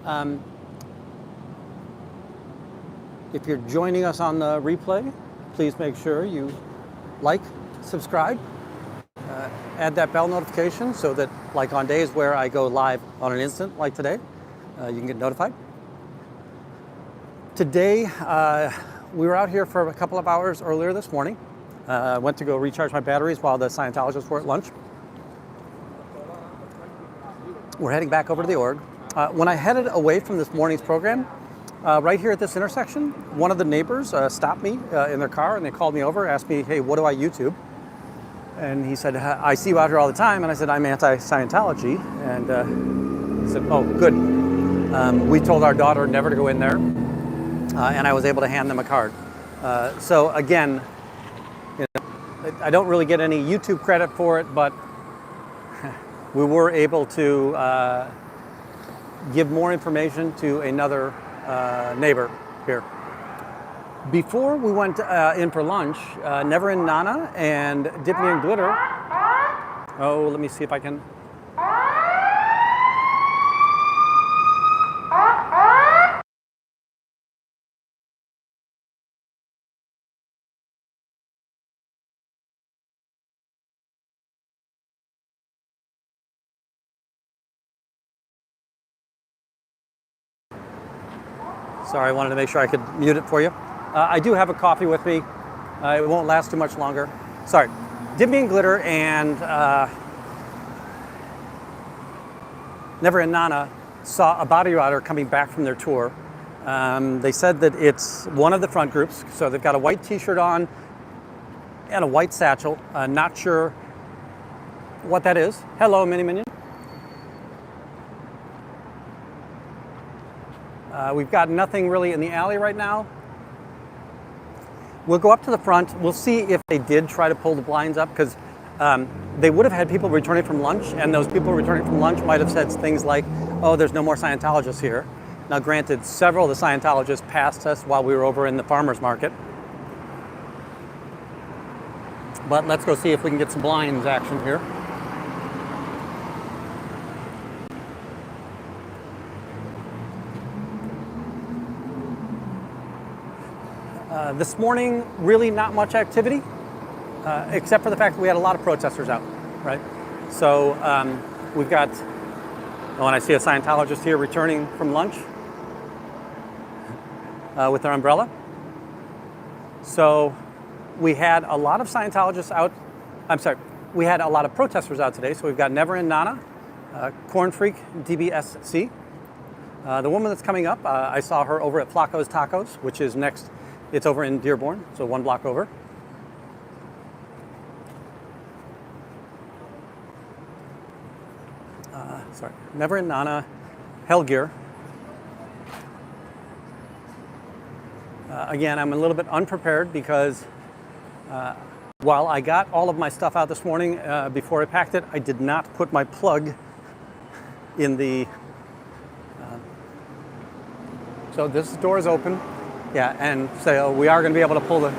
Um, if you're joining us on the replay, please make sure you like, subscribe, add that bell notification so that, like on days where I go live on an instant, like today, you can get notified. Today, we were out here for a couple of hours earlier this morning. Went to go recharge my batteries while the Scientologists were at lunch. We're heading back over to the org. When I headed away from this morning's program, right here at this intersection, one of the neighbors stopped me in their car and they called me over, asked me, hey, what do I YouTube? And he said, I see you out here all the time. And I said, I'm anti-Scientology. And he said, oh, good. We told our daughter never to go in there. And I was able to hand them a card. So again, I don't really get any YouTube credit for it, but we were able to give more information to another neighbor here. Before we went in for lunch, Never in Nana and Dipping in Glitter. Oh, let me see if I can. Sorry, I wanted to make sure I could mute it for you. I do have a coffee with me. It won't last too much longer. Sorry. Dipping in Glitter and Never in Nana saw a body rider coming back from their tour. They said that it's one of the front groups. So they've got a white t-shirt on and a white satchel. Not sure what that is. Hello, Mini Minion. We've got nothing really in the alley right now. We'll go up to the front. We'll see if they did try to pull the blinds up, because they would have had people returning from lunch, and those people returning from lunch might have said things like, oh, there's no more Scientologists here. Now granted, several of the Scientologists passed us while we were over in the farmer's market. But let's go see if we can get some blinds action here. This morning, really not much activity, except for the fact that we had a lot of protesters out, right? So we've got, oh, and I see a Scientologist here returning from lunch with their umbrella. So we had a lot of Scientologists out, we had a lot of protesters out today. So we've got Never in Nana, Corn Freak, DBSC. The woman that's coming up, I saw her over at Flaco's Tacos, which is next. It's over in Dearborn, so one block over. Never in Nana, Hellgear. Again, I'm a little bit unprepared because while I got all of my stuff out this morning before I packed it, I did not put my plug in the... so this door is open. Yeah, and so we are going to be able to pull the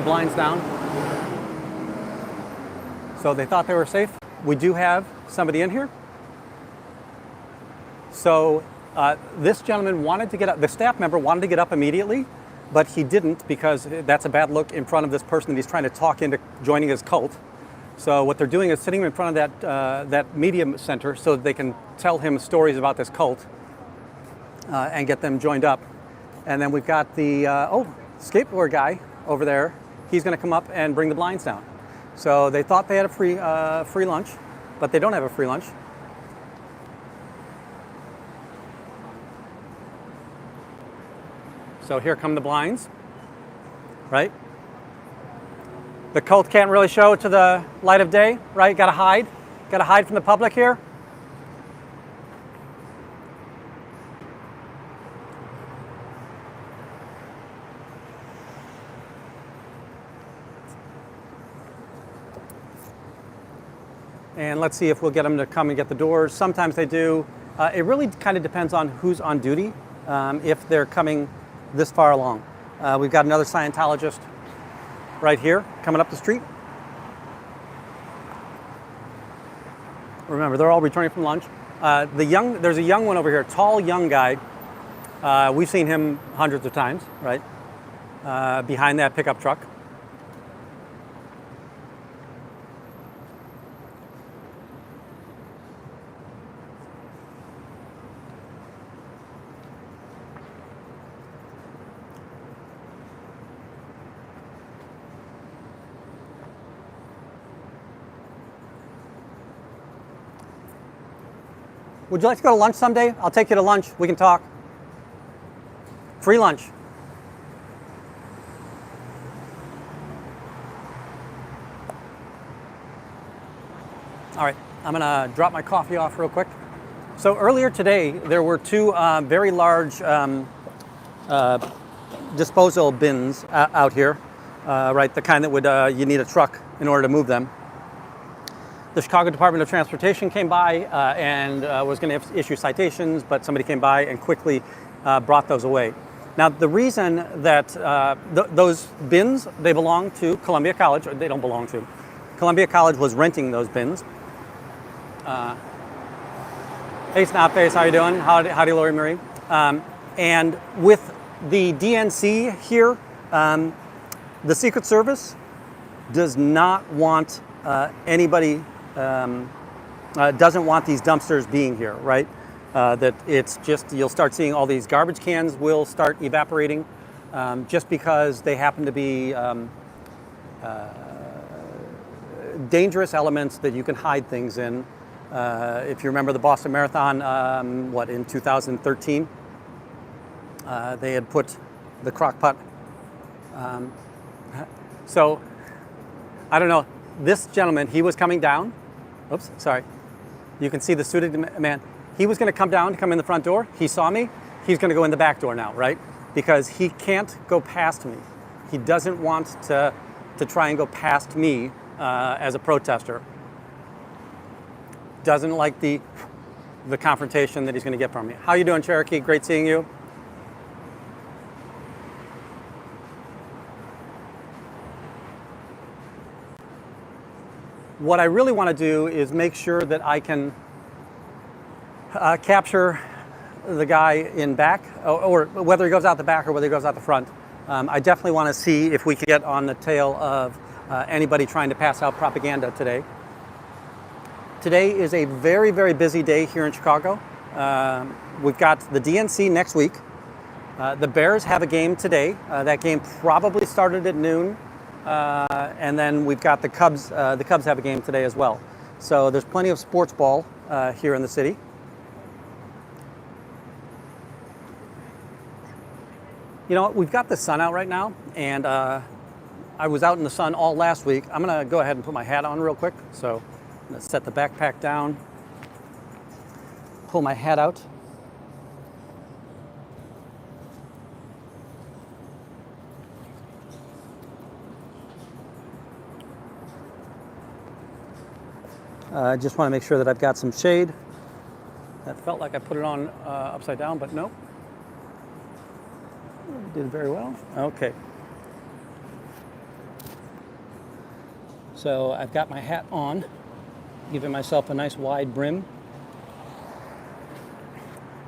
blinds down. So they thought they were safe. We do have somebody in here. So this gentleman wanted to get up, the staff member wanted to get up immediately, but he didn't, because that's a bad look in front of this person that he's trying to talk into joining his cult. So what they're doing is sitting him in front of that media center so that they can tell him stories about this cult and get them joined up. And then we've got the, skateboard guy over there. He's going to come up and bring the blinds down. So they thought they had a free lunch, but they don't have a free lunch. So here come the blinds, right? The cult can't really show to the light of day, right? Got to hide from the public here. And let's see if we'll get them to come and get the doors. Sometimes they do. It really kind of depends on who's on duty, if they're coming this far along. We've got another Scientologist right here coming up the street. Remember, they're all returning from lunch. There's a young one over here, tall young guy. We've seen him hundreds of times, right? Behind that pickup truck. Would you like to go to lunch someday? I'll take you to lunch. We can talk. Free lunch. All right, I'm gonna drop my coffee off real quick. So earlier today, there were two very large disposal bins out here, right? The kind that would you need a truck in order to move them. The Chicago Department of Transportation came by and was going to issue citations, but somebody came by and quickly brought those away. Now, the reason that those bins, they belong to Columbia College, or they don't belong to. Columbia College was renting those bins. Hey, Snotface, how you doing? Howdy, Lori Marie. And with the DNC here, the Secret Service does not want anybody, doesn't want these dumpsters being here, right? That it's just, you'll start seeing all these garbage cans will start evaporating just because they happen to be dangerous elements that you can hide things in. If you remember the Boston Marathon, in 2013, they had put the crock pot. So, I don't know. This gentleman, he was coming down. Oops, sorry. You can see the suited man. He was going to come down to come in the front door. He saw me. He's going to go in the back door now, right? Because he can't go past me. He doesn't want to try and go past me as a protester. Doesn't like the confrontation that he's going to get from me. How you doing, Cherokee? Great seeing you. What I really want to do is make sure that I can capture the guy in back, or whether he goes out the back or whether he goes out the front. I definitely want to see if we can get on the tail of anybody trying to pass out propaganda today. Today is a very, very busy day here in Chicago. We've got the DNC next week. The Bears have a game today. That game probably started at noon. And then we've got the Cubs. The Cubs have a game today as well. So there's plenty of sports ball here in the city. You know what? We've got the sun out right now, and I was out in the sun all last week. I'm going to go ahead and put my hat on real quick. So I'm going to set the backpack down, pull my hat out. I just want to make sure that I've got some shade. That felt like I put it on upside down, but nope. Did very well. Okay. So I've got my hat on, giving myself a nice wide brim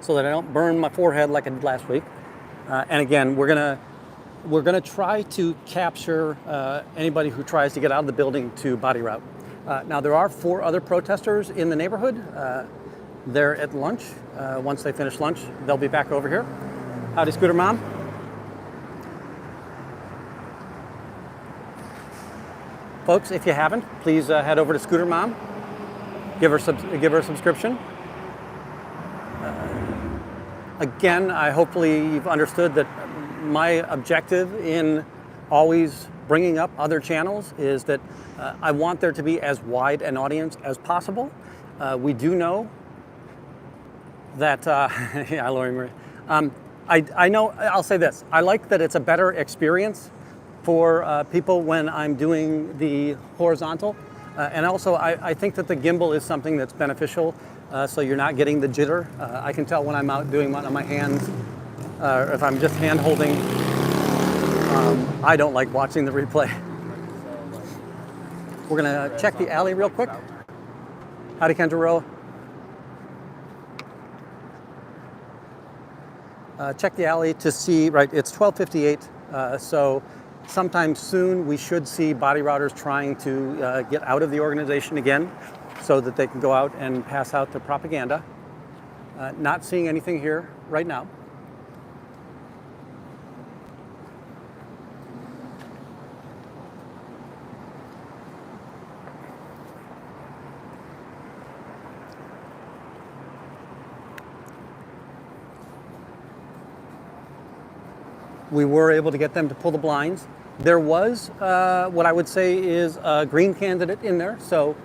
so that I don't burn my forehead like I did last week. And again, we're gonna try to capture anybody who tries to get out of the building to body route. Now, there are 4 other protesters in the neighborhood. They're at lunch. Once they finish lunch, they'll be back over here. Howdy, Scooter Mom. Folks, if you haven't, please head over to Scooter Mom. Give her a subscription. Again, hopefully you've understood that my objective in always bringing up other channels is that I want there to be as wide an audience as possible. We do know that, yeah, Lori Marie. I know, I'll say this, I like that it's a better experience for people when I'm doing the horizontal. And also, I think that the gimbal is something that's beneficial, so you're not getting the jitter. I can tell when I'm out doing one on my hands, if I'm just hand holding. I don't like watching the replay. We're gonna check the alley real quick. Howdy, Kendra Rowe. check the alley to see, right, it's 12:58, so sometime soon we should see body routers trying to get out of the organization again so that they can go out and pass out their propaganda. Not seeing anything here right now. We were able to get them to pull the blinds. There was what I would say is a green candidate in there, so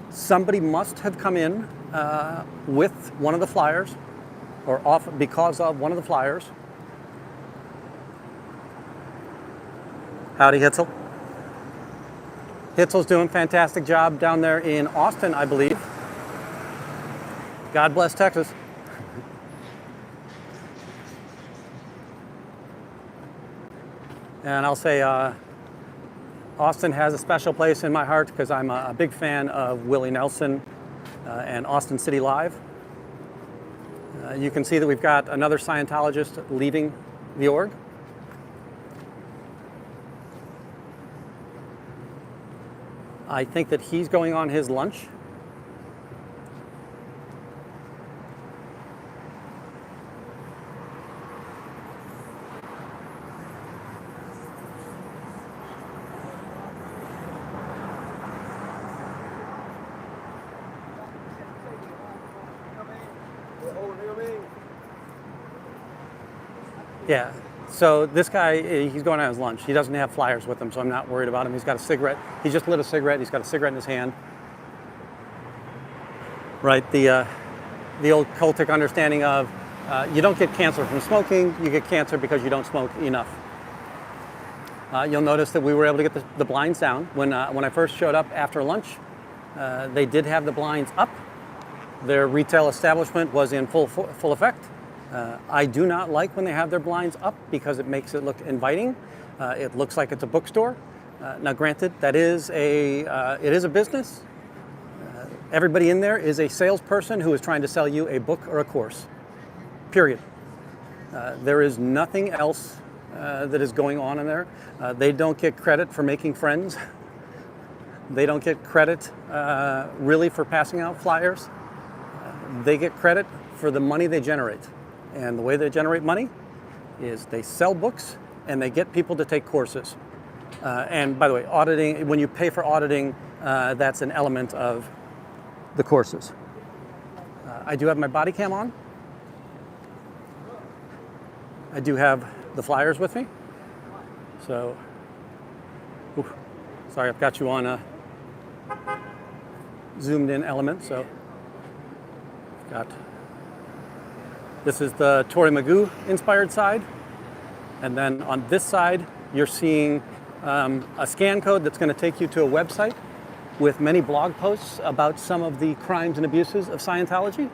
somebody must have come in with one of the flyers, or off because of one of the flyers. Howdy, Hitzel. Hitzel's doing a fantastic job down there in Austin, I believe. God bless Texas. And I'll say Austin has a special place in my heart because I'm a big fan of Willie Nelson and Austin City Live. You can see that we've got another Scientologist leaving the org. I think that he's going on his lunch. Yeah, so this guy, he's going on his lunch. He doesn't have flyers with him, so I'm not worried about him. He's got a cigarette. He just lit a cigarette. He's got a cigarette in his hand. Right, the old cultic understanding of you don't get cancer from smoking, you get cancer because you don't smoke enough. You'll notice that we were able to get the blinds down. When I first showed up after lunch, they did have the blinds up. Their retail establishment was in full effect. I do not like when they have their blinds up because it makes it look inviting. It looks like it's a bookstore. Now, granted, it is a business. Everybody in there is a salesperson who is trying to sell you a book or a course. Period. There is nothing else that is going on in there. They don't get credit for making friends. They don't get credit really for passing out flyers. They get credit for the money they generate. And the way they generate money is they sell books and they get people to take courses. And by the way, auditing, when you pay for auditing, that's an element of the courses. I do have my body cam on. I do have the flyers with me. So, sorry, I've got you on a zoomed in element. So, this is the Tori Magoo inspired side. And then on this side, you're seeing a scan code that's going to take you to a website with many blog posts about some of the crimes and abuses of Scientology.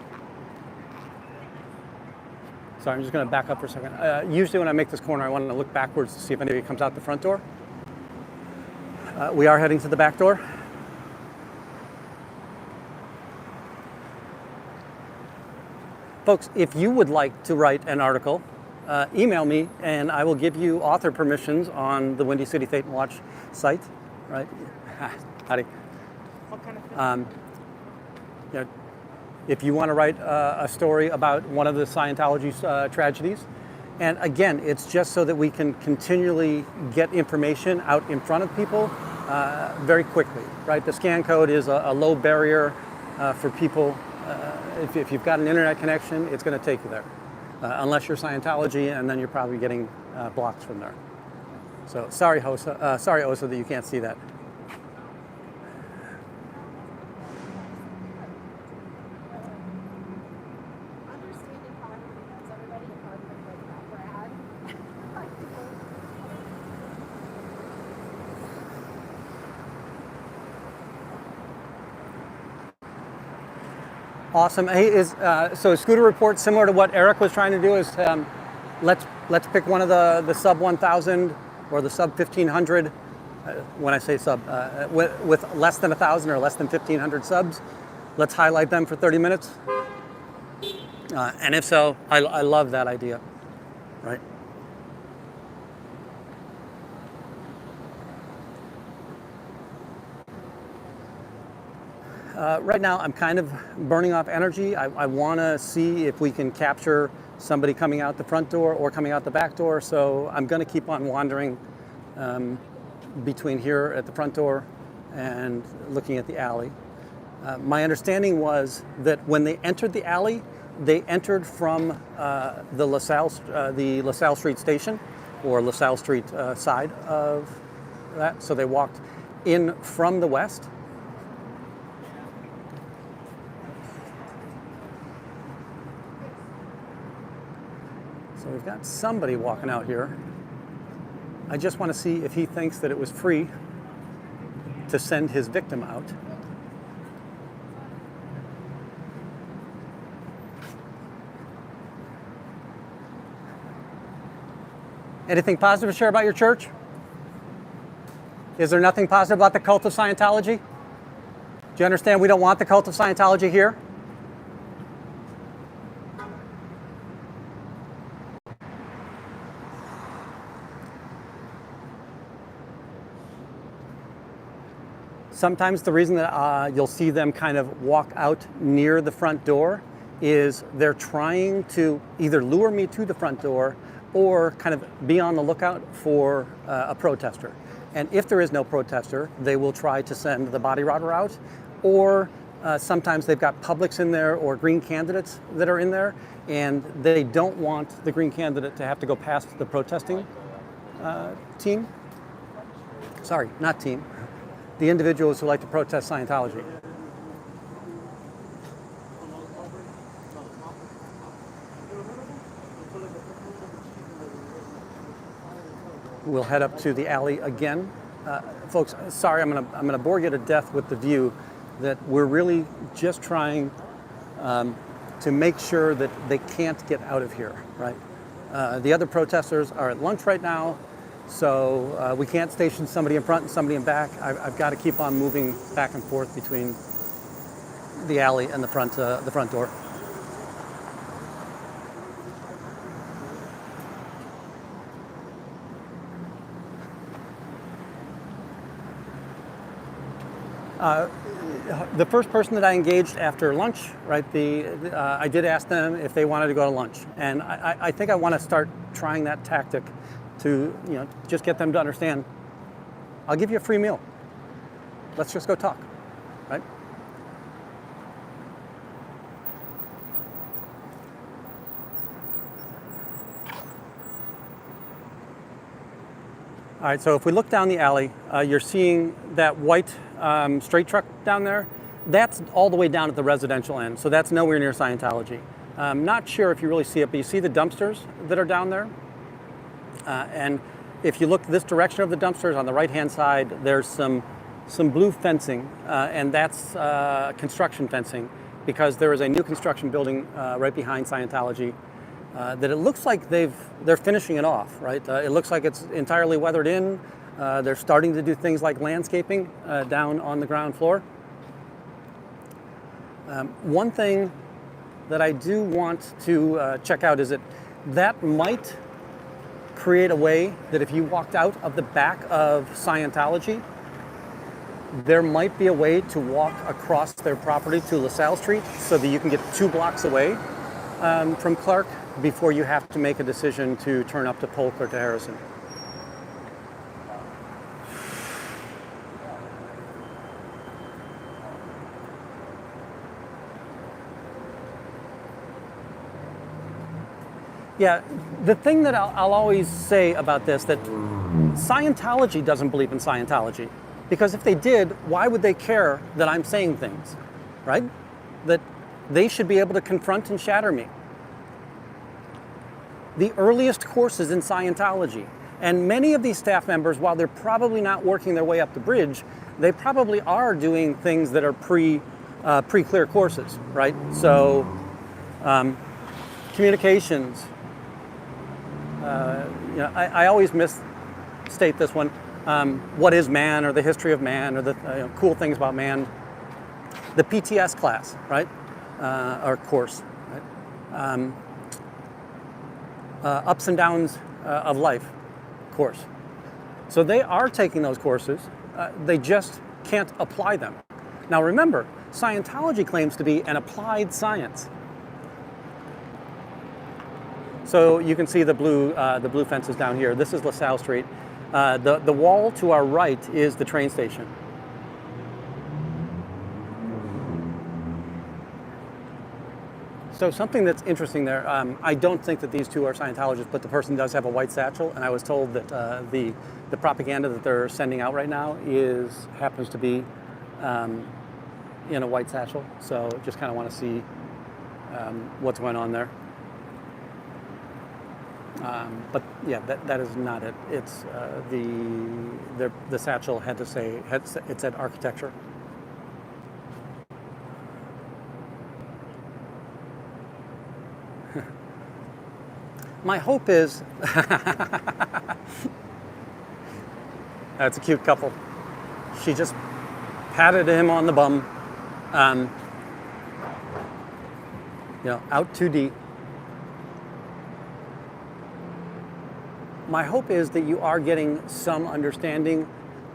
Sorry, I'm just going to back up for a second. Usually when I make this corner, I want to look backwards to see if anybody comes out the front door. We are heading to the back door. Folks, if you would like to write an article, email me and I will give you author permissions on the Windy City Thetan Watch site. Right? Howdy. What kind of thing? If you want to write a story about one of the Scientology's tragedies, and again, it's just so that we can continually get information out in front of people very quickly. Right? The scan code is a low barrier for people. If you've got an internet connection, it's going to take you there. Unless you're Scientology, and then you're probably getting blocked from there. So sorry, Osa, that you can't see that. Understanding how everybody knows everybody and how everybody like Brad. Awesome. Hey, so Scooter Report, similar to what Eric was trying to do, is let's pick one of the sub 1,000 or the sub 1,500. When I say sub, with less than 1,000 or less than 1,500 subs, let's highlight them for 30 minutes. And if so, I love that idea. right? Right now, I'm kind of burning off energy. I want to see if we can capture somebody coming out the front door or coming out the back door. So I'm going to keep on wandering between here at the front door and looking at the alley. My understanding was that when they entered the alley, they entered from the LaSalle Street station or LaSalle Street side of that. So they walked in from the west. So we've got somebody walking out here. I just want to see if he thinks that it was free to send his victim out. Anything positive to share about your church? Is there nothing positive about the cult of Scientology? Do you understand we don't want the cult of Scientology here? Sometimes the reason that you'll see them kind of walk out near the front door is they're trying to either lure me to the front door or kind of be on the lookout for a protester. And if there is no protester, they will try to send the body rotter out, or sometimes they've got publics in there or green candidates that are in there, and they don't want the green candidate to have to go past the protesting team. Sorry, not team. The individuals who like to protest Scientology. We'll head up to the alley again. Folks, sorry, I'm gonna bore you to death with the view that we're really just trying to make sure that they can't get out of here, right? The other protesters are at lunch right now, so we can't station somebody in front and somebody in back. I've got to keep on moving back and forth between the alley and the front door. The first person that I engaged after lunch, right? I did ask them if they wanted to go to lunch, and I think I want to start trying that tactic to, just get them to understand. I'll give you a free meal. Let's just go talk, right? All right, so if we look down the alley, you're seeing that white straight truck down there. That's all the way down at the residential end, so that's nowhere near Scientology. I'm not sure if you really see it, but you see the dumpsters that are down there? And if you look this direction of the dumpsters, on the right-hand side, there's some blue fencing, and that's construction fencing, because there is a new construction building right behind Scientology that it looks like they're finishing it off, right? It looks like it's entirely weathered in. They're starting to do things like landscaping down on the ground floor. One thing that I do want to check out is that might create a way that if you walked out of the back of Scientology, there might be a way to walk across their property to LaSalle Street so that you can get 2 blocks away from Clark before you have to make a decision to turn up to Polk or to Harrison. Yeah, the thing that I'll always say about this, that Scientology doesn't believe in Scientology. Because if they did, why would they care that I'm saying things, right? That they should be able to confront and shatter me. The earliest courses in Scientology, and many of these staff members, while they're probably not working their way up the bridge, they probably are doing things that are pre-clear courses, right? So, communications. I always misstate this one. What is man, or the history of man, or the cool things about man. The PTS class, right? Or course, right? ups and downs of life course. So they are taking those courses. They just can't apply them. Now remember, Scientology claims to be an applied science. So you can see the blue fences down here. This is LaSalle Street. The wall to our right is the train station. So something that's interesting there, I don't think that these two are Scientologists, but the person does have a white satchel, and I was told that the propaganda that they're sending out right now happens to be in a white satchel. So just kind of want to see what's going on there. But yeah, that is not it. It's the satchel it said architecture. My hope is, that's a cute couple. She just patted him on the bum. Out 2D. My hope is that you are getting some understanding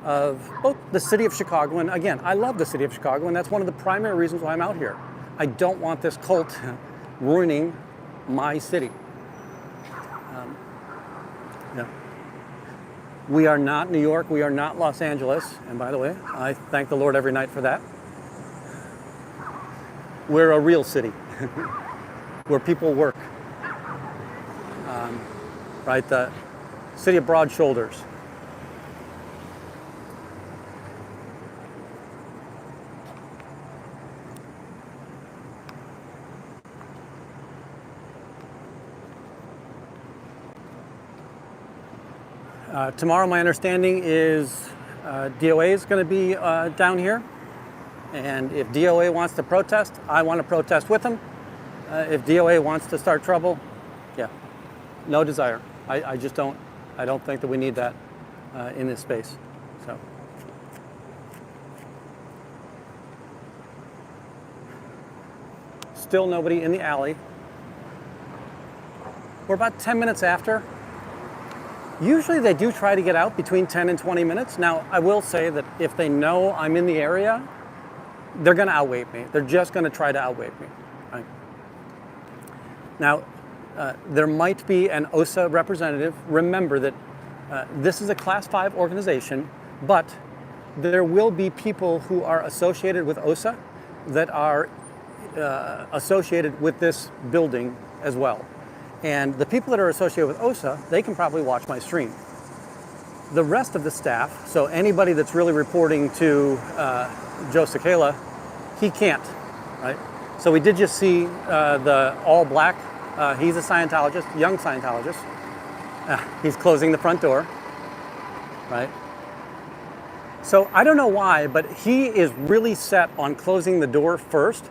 of both the city of Chicago, and again, I love the city of Chicago, and that's one of the primary reasons why I'm out here. I don't want this cult ruining my city. We are not New York, we are not Los Angeles, and by the way, I thank the Lord every night for that. We're a real city, where people work, right? The city of broad shoulders. Tomorrow, my understanding is DOA is going to be down here. And if DOA wants to protest, I want to protest with them. If DOA wants to start trouble, yeah, no desire. I just don't, I don't think that we need that in this space. So. Still nobody in the alley. We're about 10 minutes after. Usually they do try to get out between 10 and 20 minutes. Now, I will say that if they know I'm in the area, they're going to outweight me. They're just going to try to outweight me. Right? Now, there might be an OSA representative. Remember that this is a Class 5 organization, but there will be people who are associated with OSA that are associated with this building as well. And the people that are associated with OSA, they can probably watch my stream. The rest of the staff, so anybody that's really reporting to Joe Cicala, he can't, right? So we did just see the all black, he's a Scientologist, young Scientologist. He's closing the front door, right? So I don't know why, but he is really set on closing the door first.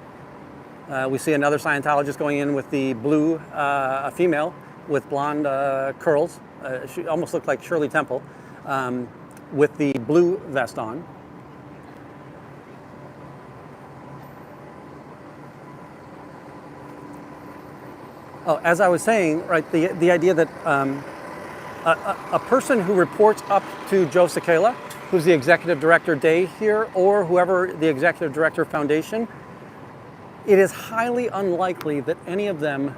We see another Scientologist going in with the blue, a female with blonde curls. She almost looked like Shirley Temple, with the blue vest on. Oh, as I was saying, right, the idea that a person who reports up to Joe Cicala, who's the executive director day here, or whoever the executive director foundation, it is highly unlikely that any of them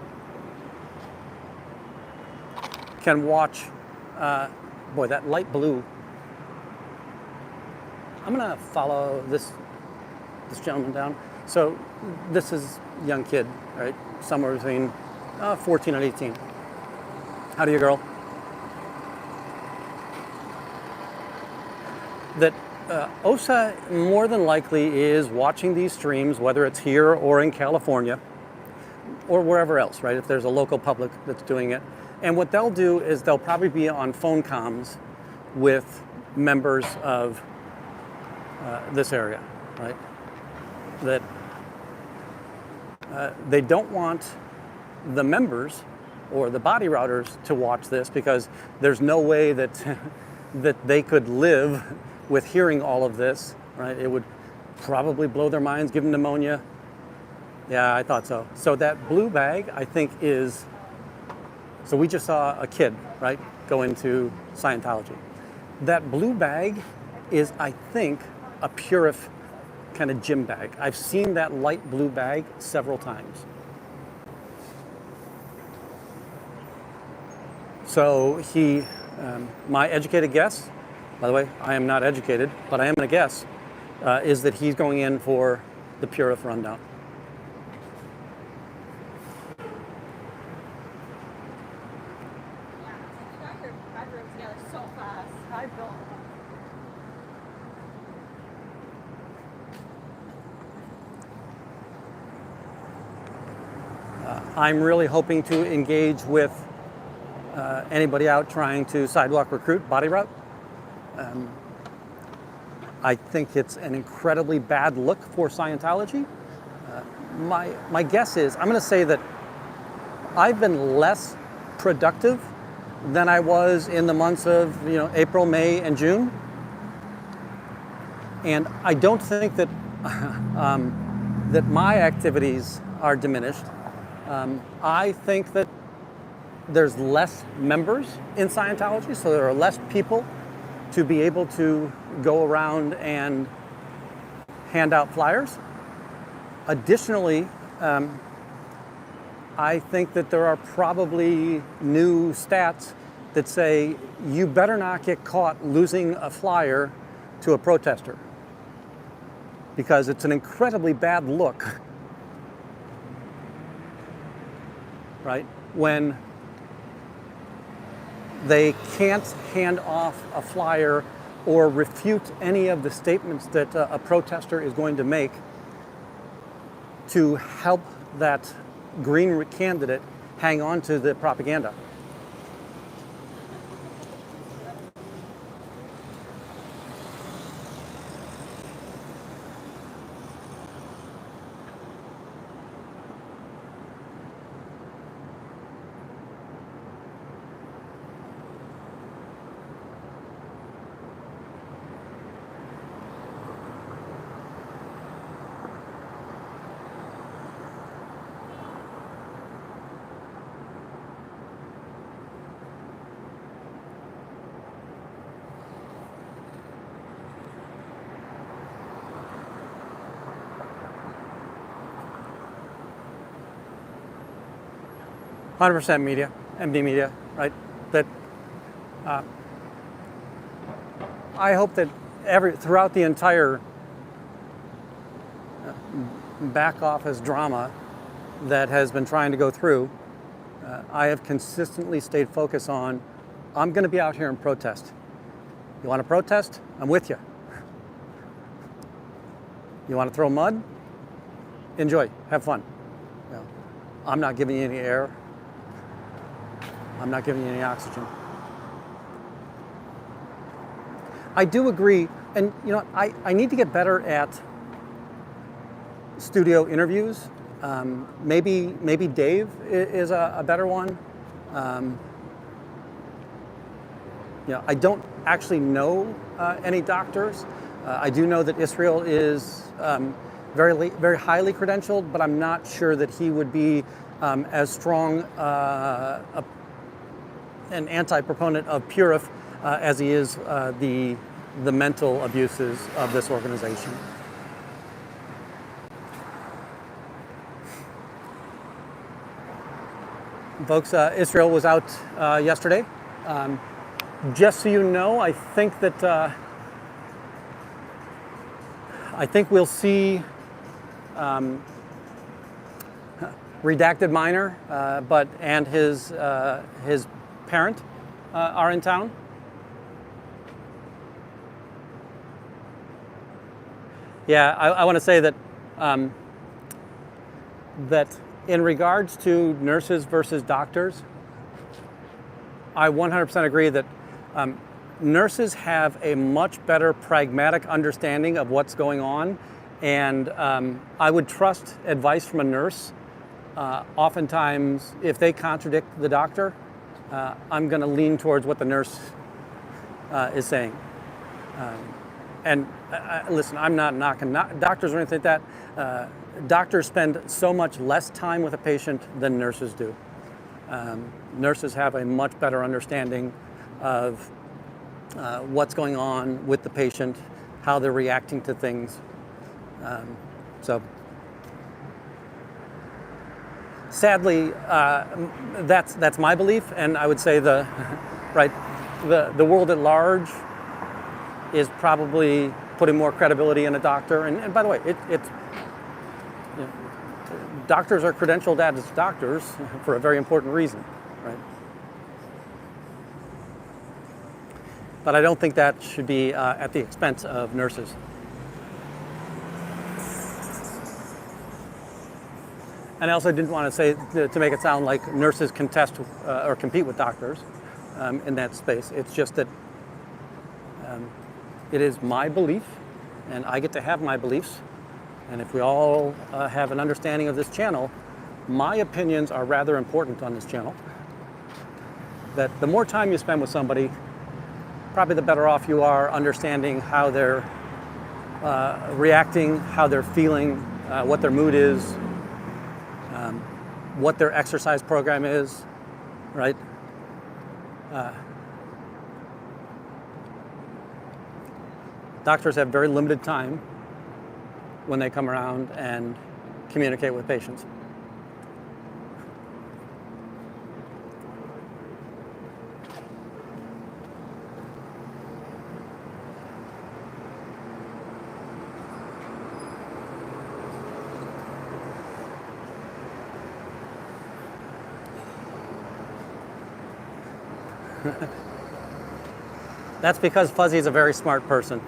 can watch, boy, that light blue. I'm gonna follow this gentleman down. So this is a young kid, right? Somewhere between 14 and 18. How do you, girl? That OSA more than likely is watching these streams, whether it's here or in California or wherever else, right? If there's a local public that's doing it. And what they'll do is they'll probably be on phone comms with members of this area, right? That they don't want the members or the body routers to watch this, because there's no way that that they could live with hearing all of this, right? It would probably blow their minds, give them pneumonia. Yeah, I thought so. So that blue bag, I think, is So we just saw a kid, right, go into Scientology. That blue bag is, I think, a Purif kind of gym bag. I've seen that light blue bag several times. So my educated guess, by the way, I am not educated, but I am going to guess, is that he's going in for the Purif rundown. Yeah, you got your bedroom together so fast. I built I'm really hoping to engage with anybody out trying to sidewalk recruit body route. I think it's an incredibly bad look for Scientology. My guess is, I'm going to say that I've been less productive than I was in the months of April, May, and June. And I don't think that that my activities are diminished. I think that there's less members in Scientology, so there are less people to be able to go around and hand out flyers. Additionally, I think that there are probably new stats that say you better not get caught losing a flyer to a protester, because it's an incredibly bad look, right? When they can't hand off a flyer or refute any of the statements that a protester is going to make to help that green candidate hang on to the propaganda. %, media, MD media, right? That I hope that throughout the entire back office drama that has been trying to go through, I have consistently stayed focused on, I'm going to be out here and protest. You want to protest? I'm with you. You want to throw mud? Enjoy, have fun. I'm not giving you any air. I'm not giving you any oxygen. I do agree, and I need to get better at studio interviews. Maybe Dave is a better one. I don't actually know any doctors. I do know that Israel is very highly credentialed, but I'm not sure that he would be as strong an anti-proponent of Purif as he is the mental abuses of this organization. Folks, Israel was out yesterday. Just so you know, I think we'll see redacted minor, and his parent are in town. Yeah, I want to say that that in regards to nurses versus doctors, I 100% agree that nurses have a much better pragmatic understanding of what's going on, and I would trust advice from a nurse. Oftentimes, if they contradict the doctor, I'm going to lean towards what the nurse is saying. And listen, I'm not knocking doctors or anything like that. Doctors spend so much less time with a patient than nurses do. Nurses have a much better understanding of what's going on with the patient, how they're reacting to things. So sadly, that's my belief, and I would say the world at large is probably putting more credibility in a doctor. And by the way, it's you know, doctors are credentialed as doctors for a very important reason, right? But I don't think that should be at the expense of nurses. And I also didn't want to say, to make it sound like nurses contest or compete with doctors in that space. It's just that it is my belief, and I get to have my beliefs. And if we all have an understanding of this channel, my opinions are rather important on this channel. That the more time you spend with somebody, probably the better off you are understanding how they're reacting, how they're feeling, what their mood is, what their exercise program is, right? Doctors have very limited time when they come around and communicate with patients. That's because Fuzzy is a very smart person.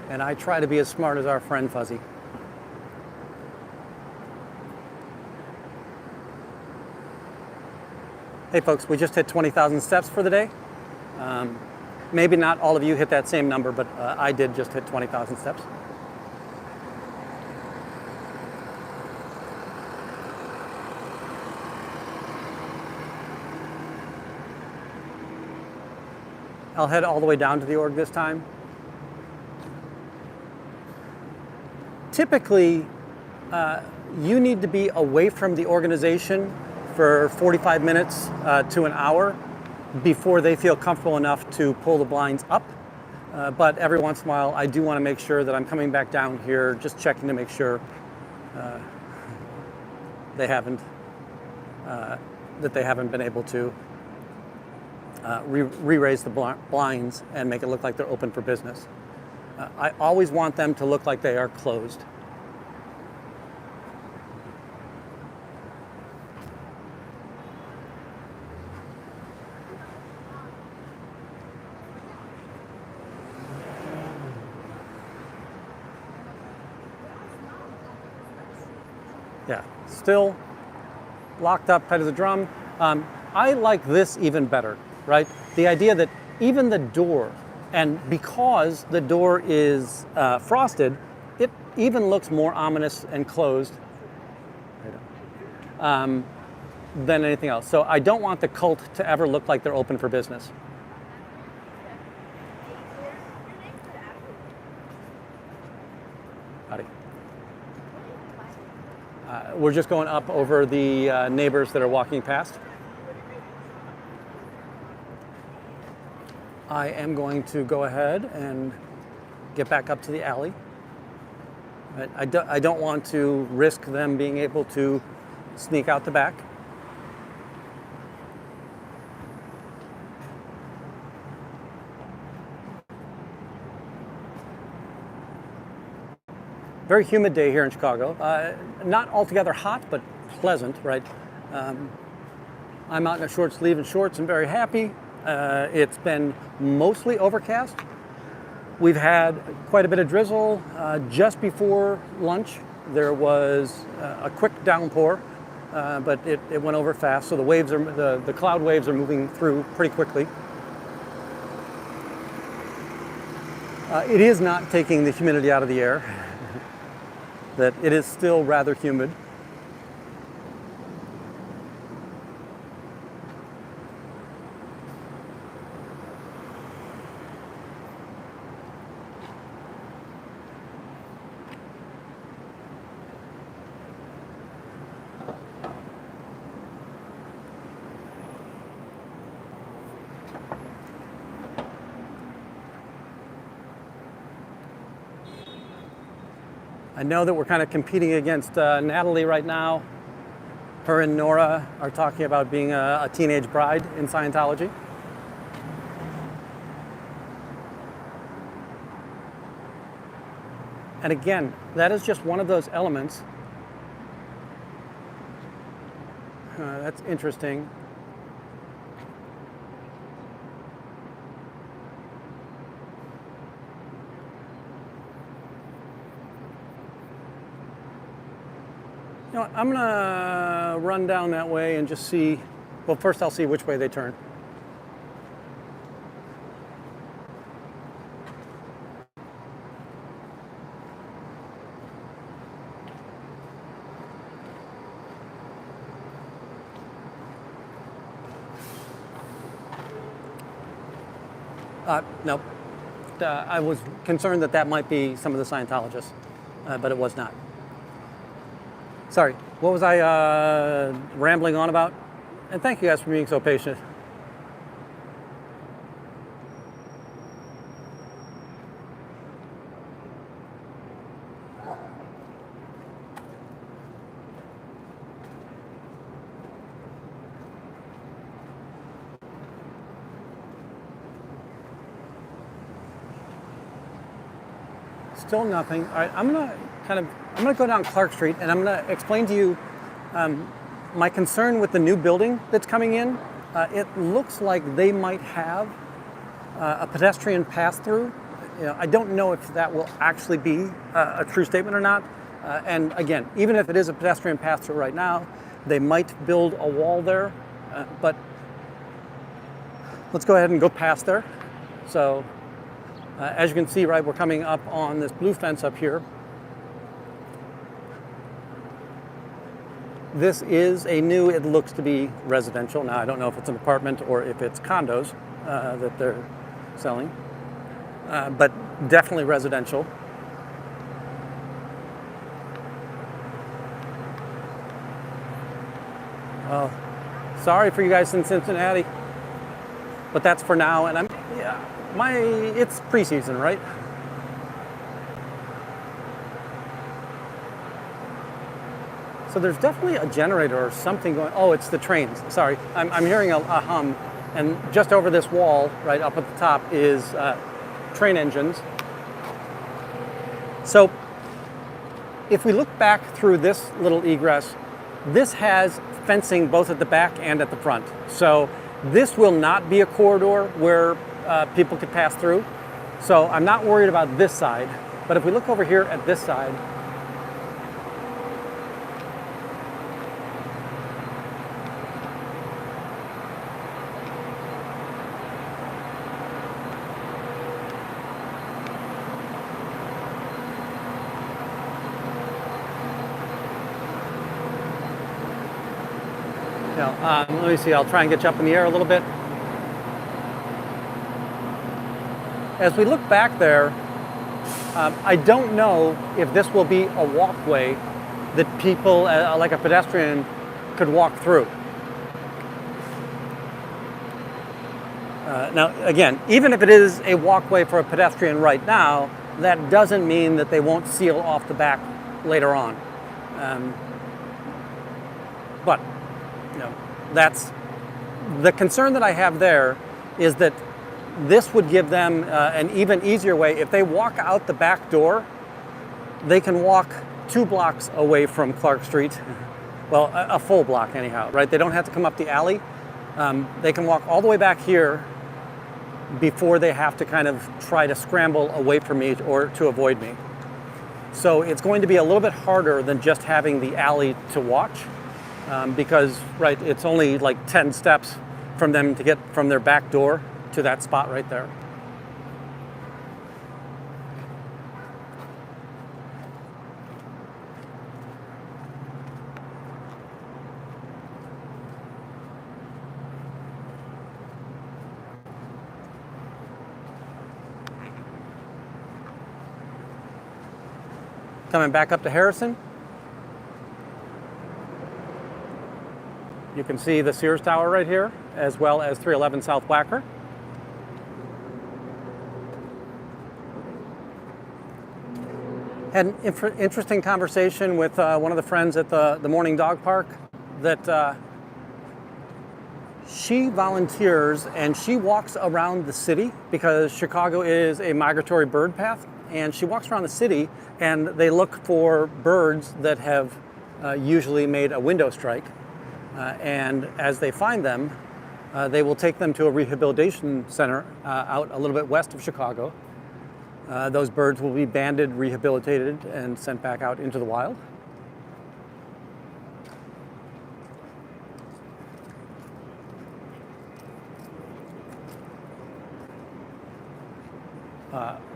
And I try to be as smart as our friend Fuzzy. Hey folks, we just hit 20,000 steps for the day. Maybe not all of you hit that same number, but I did just hit 20,000 steps. I'll head all the way down to the org this time. Typically, you need to be away from the organization for 45 minutes to an hour before they feel comfortable enough to pull the blinds up. But every once in a while, I do want to make sure that I'm coming back down here, just checking to make sure they haven't been able to re-raise the blinds and make it look like they're open for business. I always want them to look like they are closed. Yeah, still locked up, head of the drum. I like this even better, right? The idea that even the door, and because the door is frosted, it even looks more ominous and closed than anything else. So I don't want the cult to ever look like they're open for business. Howdy. We're just going up over the neighbors that are walking past. I am going to go ahead and get back up to the alley. I don't want to risk them being able to sneak out the back. Very humid day here in Chicago. Not altogether hot, but pleasant, right? I'm out in a short sleeve and shorts and very happy. It's been mostly overcast. We've had quite a bit of drizzle. Just before lunch, there was a quick downpour, but it went over fast. So the cloud waves are moving through pretty quickly. It is not taking the humidity out of the air. That it is still rather humid. I know that we're kind of competing against Natalie right now. Her and Nora are talking about being a teenage bride in Scientology. And again, that is just one of those elements. That's interesting. You know what, I'm gonna run down that way and just see, well, first I'll see which way they turn. Nope. I was concerned that that might be some of the Scientologists, but it was not. Sorry, what was I rambling on about? And thank you guys for being so patient. Still nothing. All right, I'm gonna go down Clark Street and I'm gonna explain to you my concern with the new building that's coming in. It looks like they might have a pedestrian pass-through. You know, I don't know if that will actually be a true statement or not. And again, even if it is a pedestrian pass-through right now, they might build a wall there. But let's go ahead and go past there. So. As you can see, right, we're coming up on this blue fence up here. This is a new, it looks to be residential. Now, I don't know if it's an apartment or if it's condos that they're selling, but definitely residential. Oh, sorry for you guys in Cincinnati, but that's for now, and it's preseason, right? So there's definitely a generator or something going. Oh, it's the trains. Sorry, I'm hearing a hum, and just over this wall, right up at the top, is train engines. So if we look back through this little egress, this has fencing both at the back and at the front. So this will not be a corridor where people could pass through. So I'm not worried about this side, but if we look over here at this side, let me see, I'll try and get you up in the air a little bit. As we look back there, I don't know if this will be a walkway that people, like a pedestrian, could walk through. Now, again, even if it is a walkway for a pedestrian right now, that doesn't mean that they won't seal off the back later on. But, you know, that's the concern that I have there is that this would give them an even easier way. If they walk out the back door, they can walk 2 blocks away from Clark Street. Well, a full block anyhow, right? They don't have to come up the alley. They can walk all the way back here before they have to kind of try to scramble away from me or to avoid me. So it's going to be a little bit harder than just having the alley to watch because, right, it's only like 10 steps from them to get from their back door to that spot right there. Coming back up to Harrison, you can see the Sears Tower right here, as well as 311 South Wacker. Had an interesting conversation with one of the friends at the morning dog park that she volunteers and she walks around the city because Chicago is a migratory bird path, and she walks around the city and they look for birds that have usually made a window strike, and as they find them, they will take them to a rehabilitation center out a little bit west of Chicago. Those birds will be banded, rehabilitated, and sent back out into the wild.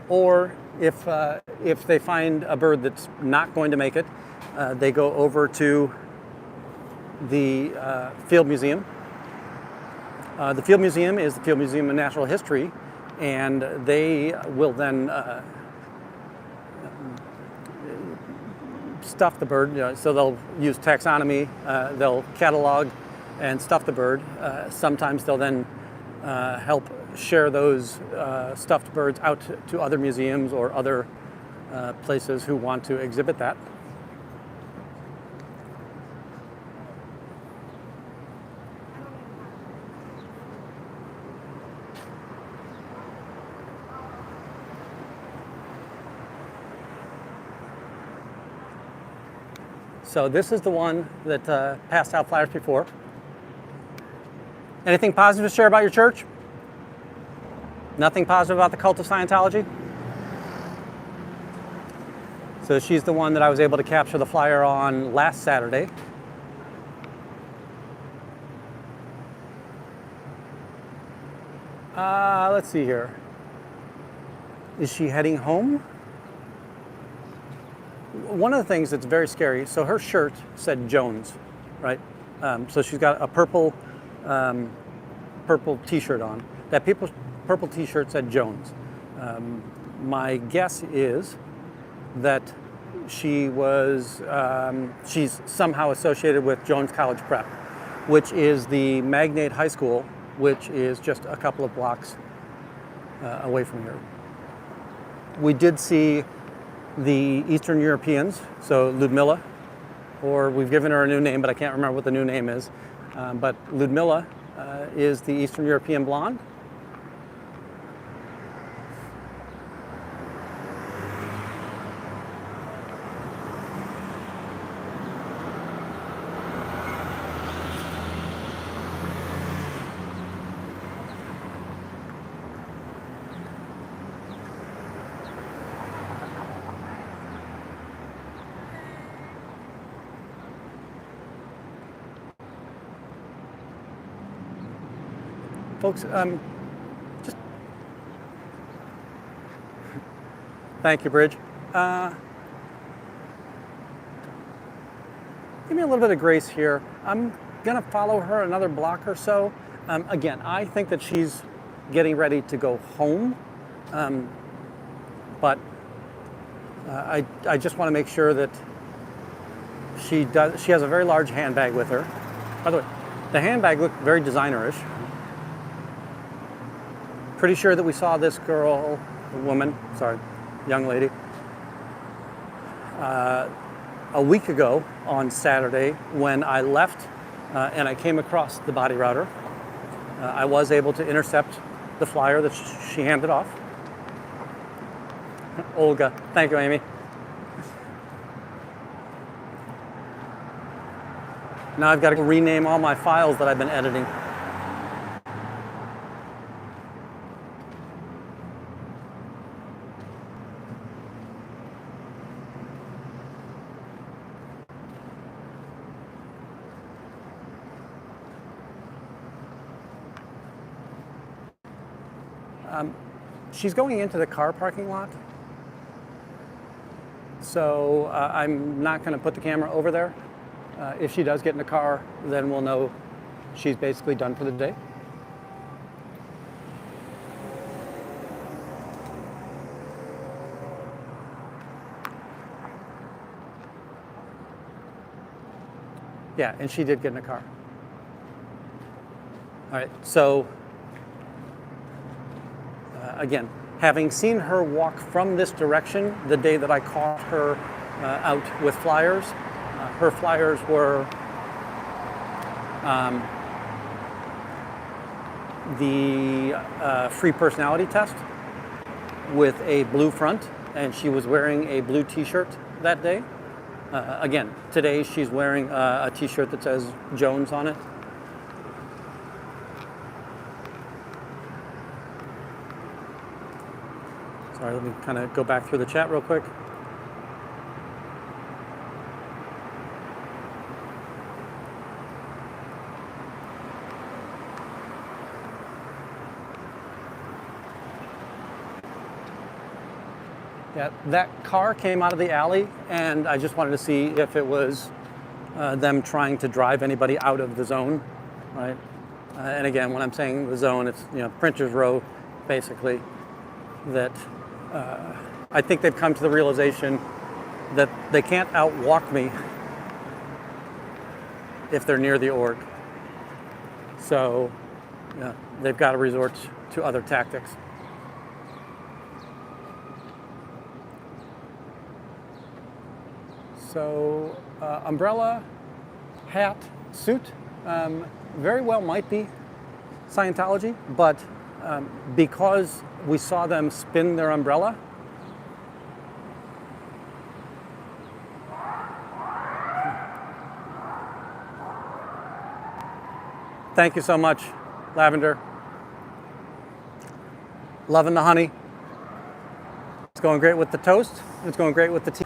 Or if they find a bird that's not going to make it, they go over to the Field Museum. The Field Museum is the Field Museum of Natural History, and they will then stuff the bird. So they'll use taxonomy, they'll catalog and stuff the bird. Sometimes they'll then help share those stuffed birds out to other museums or other places who want to exhibit that. So this is the one that passed out flyers before. Anything positive to share about your church? Nothing positive about the cult of Scientology? So she's the one that I was able to capture the flyer on last Saturday. Let's see here. Is she heading home? One of the things that's very scary, so her shirt said Jones, right? So she's got a purple t-shirt on. That purple t-shirt said Jones. My guess is that she's somehow associated with Jones College Prep, which is the Magnate High School, which is just a couple of blocks away from here. We did see the Eastern Europeans, so Ludmilla, or we've given her a new name, but I can't remember what the new name is. But Ludmilla is the Eastern European blonde. Folks, just thank you, Bridge. Give me a little bit of grace here. I'm gonna follow her another block or so. Again, I think that she's getting ready to go home, but I just want to make sure that she has a very large handbag with her. By the way, the handbag looked very designer-ish. Pretty sure that we saw this young lady, a week ago on Saturday when I left and I came across the body router. I was able to intercept the flyer that she handed off. Olga, thank you, Amy. Now I've got to rename all my files that I've been editing. She's going into the car parking lot, so I'm not going to put the camera over there. If she does get in the car, then we'll know she's basically done for the day. Yeah, and she did get in the car. All right, so again, Having seen her walk from this direction the day that I caught her out with flyers, her flyers were the free personality test with a blue front, and she was wearing a blue t-shirt that day. Again, today she's wearing a t-shirt that says Jones on it. Sorry, let me kind of go back through the chat real quick. Yeah, that car came out of the alley, and I just wanted to see if it was them trying to drive anybody out of the zone, right? And again, when I'm saying the zone, it's Printer's Row, basically. That I think they've come to the realization that they can't outwalk me if they're near the org. So they've got to resort to other tactics. So umbrella, hat, suit, very well might be Scientology, but because we saw them spin their umbrella, thank you so much, Lavender. Loving the honey. It's going great with the toast, and it's going great with the tea.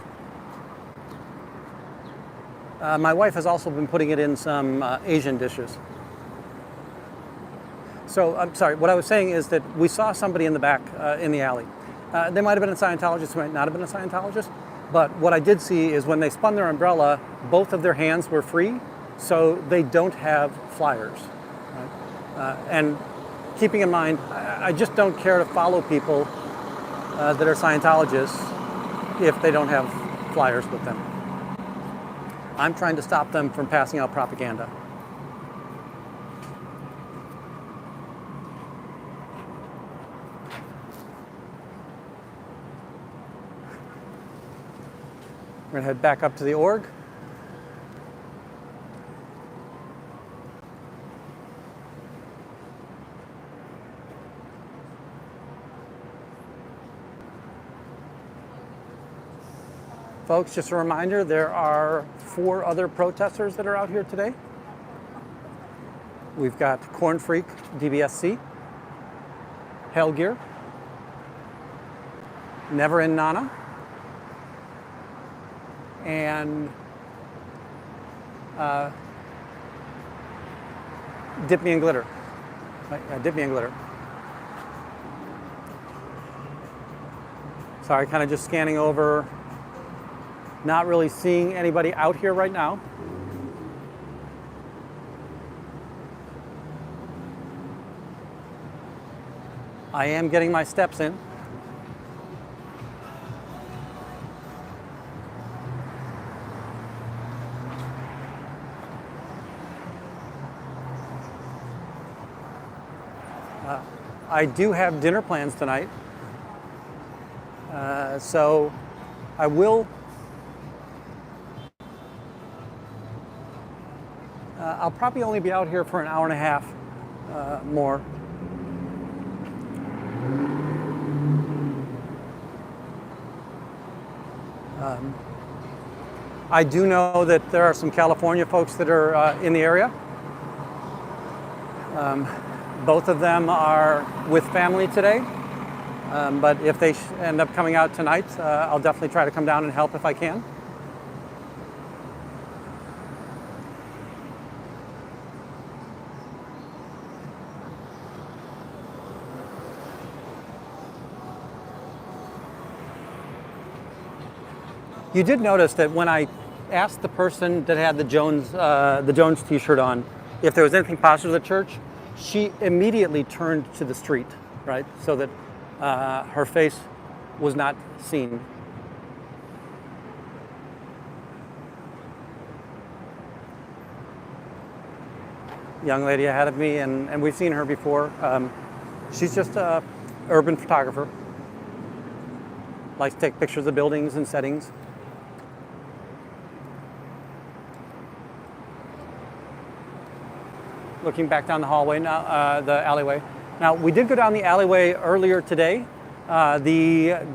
My wife has also been putting it in some Asian dishes. So, I'm sorry, what I was saying is that we saw somebody in the back in the alley. They might have been a Scientologist, might not have been a Scientologist, but what I did see is when they spun their umbrella, both of their hands were free, so they don't have flyers. Right? And keeping in mind, I just don't care to follow people that are Scientologists if they don't have flyers with them. I'm trying to stop them from passing out propaganda. We're going to head back up to the org. Folks, just a reminder, there are 4 other protesters that are out here today. We've got Corn Freak, DBSC, Hellgear, Never in Nana, and Dip Me in Glitter. Dip Me in Glitter. Sorry, kind of just scanning over. Not really seeing anybody out here right now. I am getting my steps in. I do have dinner plans tonight. So I will I'll probably only be out here for an hour and a half more. I do know that there are some California folks that are in the area. Both of them are with family today, but if they end up coming out tonight, I'll definitely try to come down and help if I can. You did notice that when I asked the person that had the Jones t-shirt on if there was anything positive at the church, she immediately turned to the street, right? So that her face was not seen. Young lady ahead of me, and we've seen her before. She's just an urban photographer. likes to take pictures of buildings and settings. Looking back down the hallway now, the alleyway. Now, we did go down the alleyway earlier today. The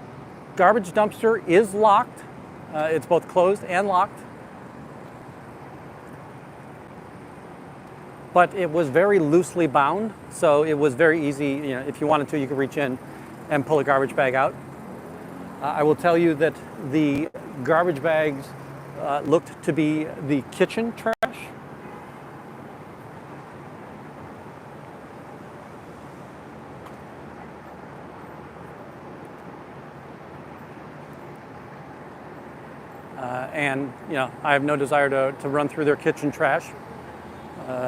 garbage dumpster is locked. It's both closed and locked. But it was very loosely bound, so it was very easy. You know, if you wanted to, you could reach in and pull a garbage bag out. I will tell you that the garbage bags looked to be the kitchen trash. And you know, I have no desire to run through their kitchen trash.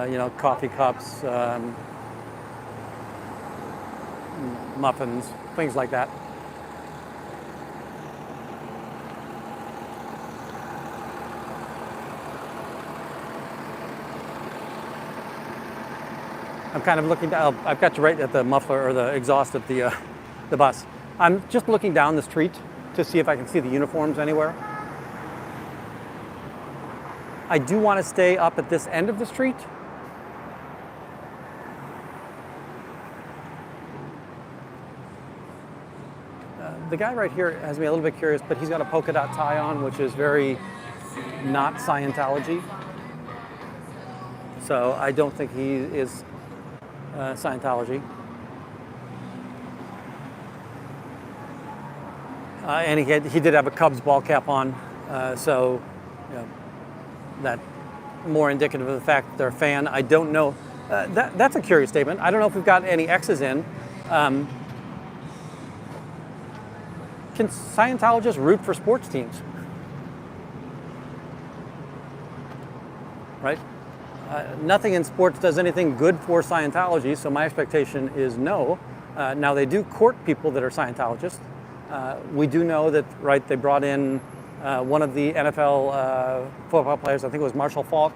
You know, coffee cups, muffins, things like that. I'm kind of looking down. I've got you right at the muffler or the exhaust of the bus. I'm just looking down the street to see if I can see the uniforms anywhere. I do want to stay up at this end of the street. The guy right here has me a little bit curious, but he's got a polka dot tie on, which is very not Scientology. So I don't think he is Scientology. And he did have a Cubs ball cap on, so you know, that more indicative of the fact that they're a fan. I don't know. That's a curious statement. I don't know if we've got any X's in. Can Scientologists root for sports teams? Right? Nothing in sports does anything good for Scientology, so my expectation is no. Now, they do court people that are Scientologists. We do know that, right, they brought in one of the NFL football players, I think it was Marshall Faulk,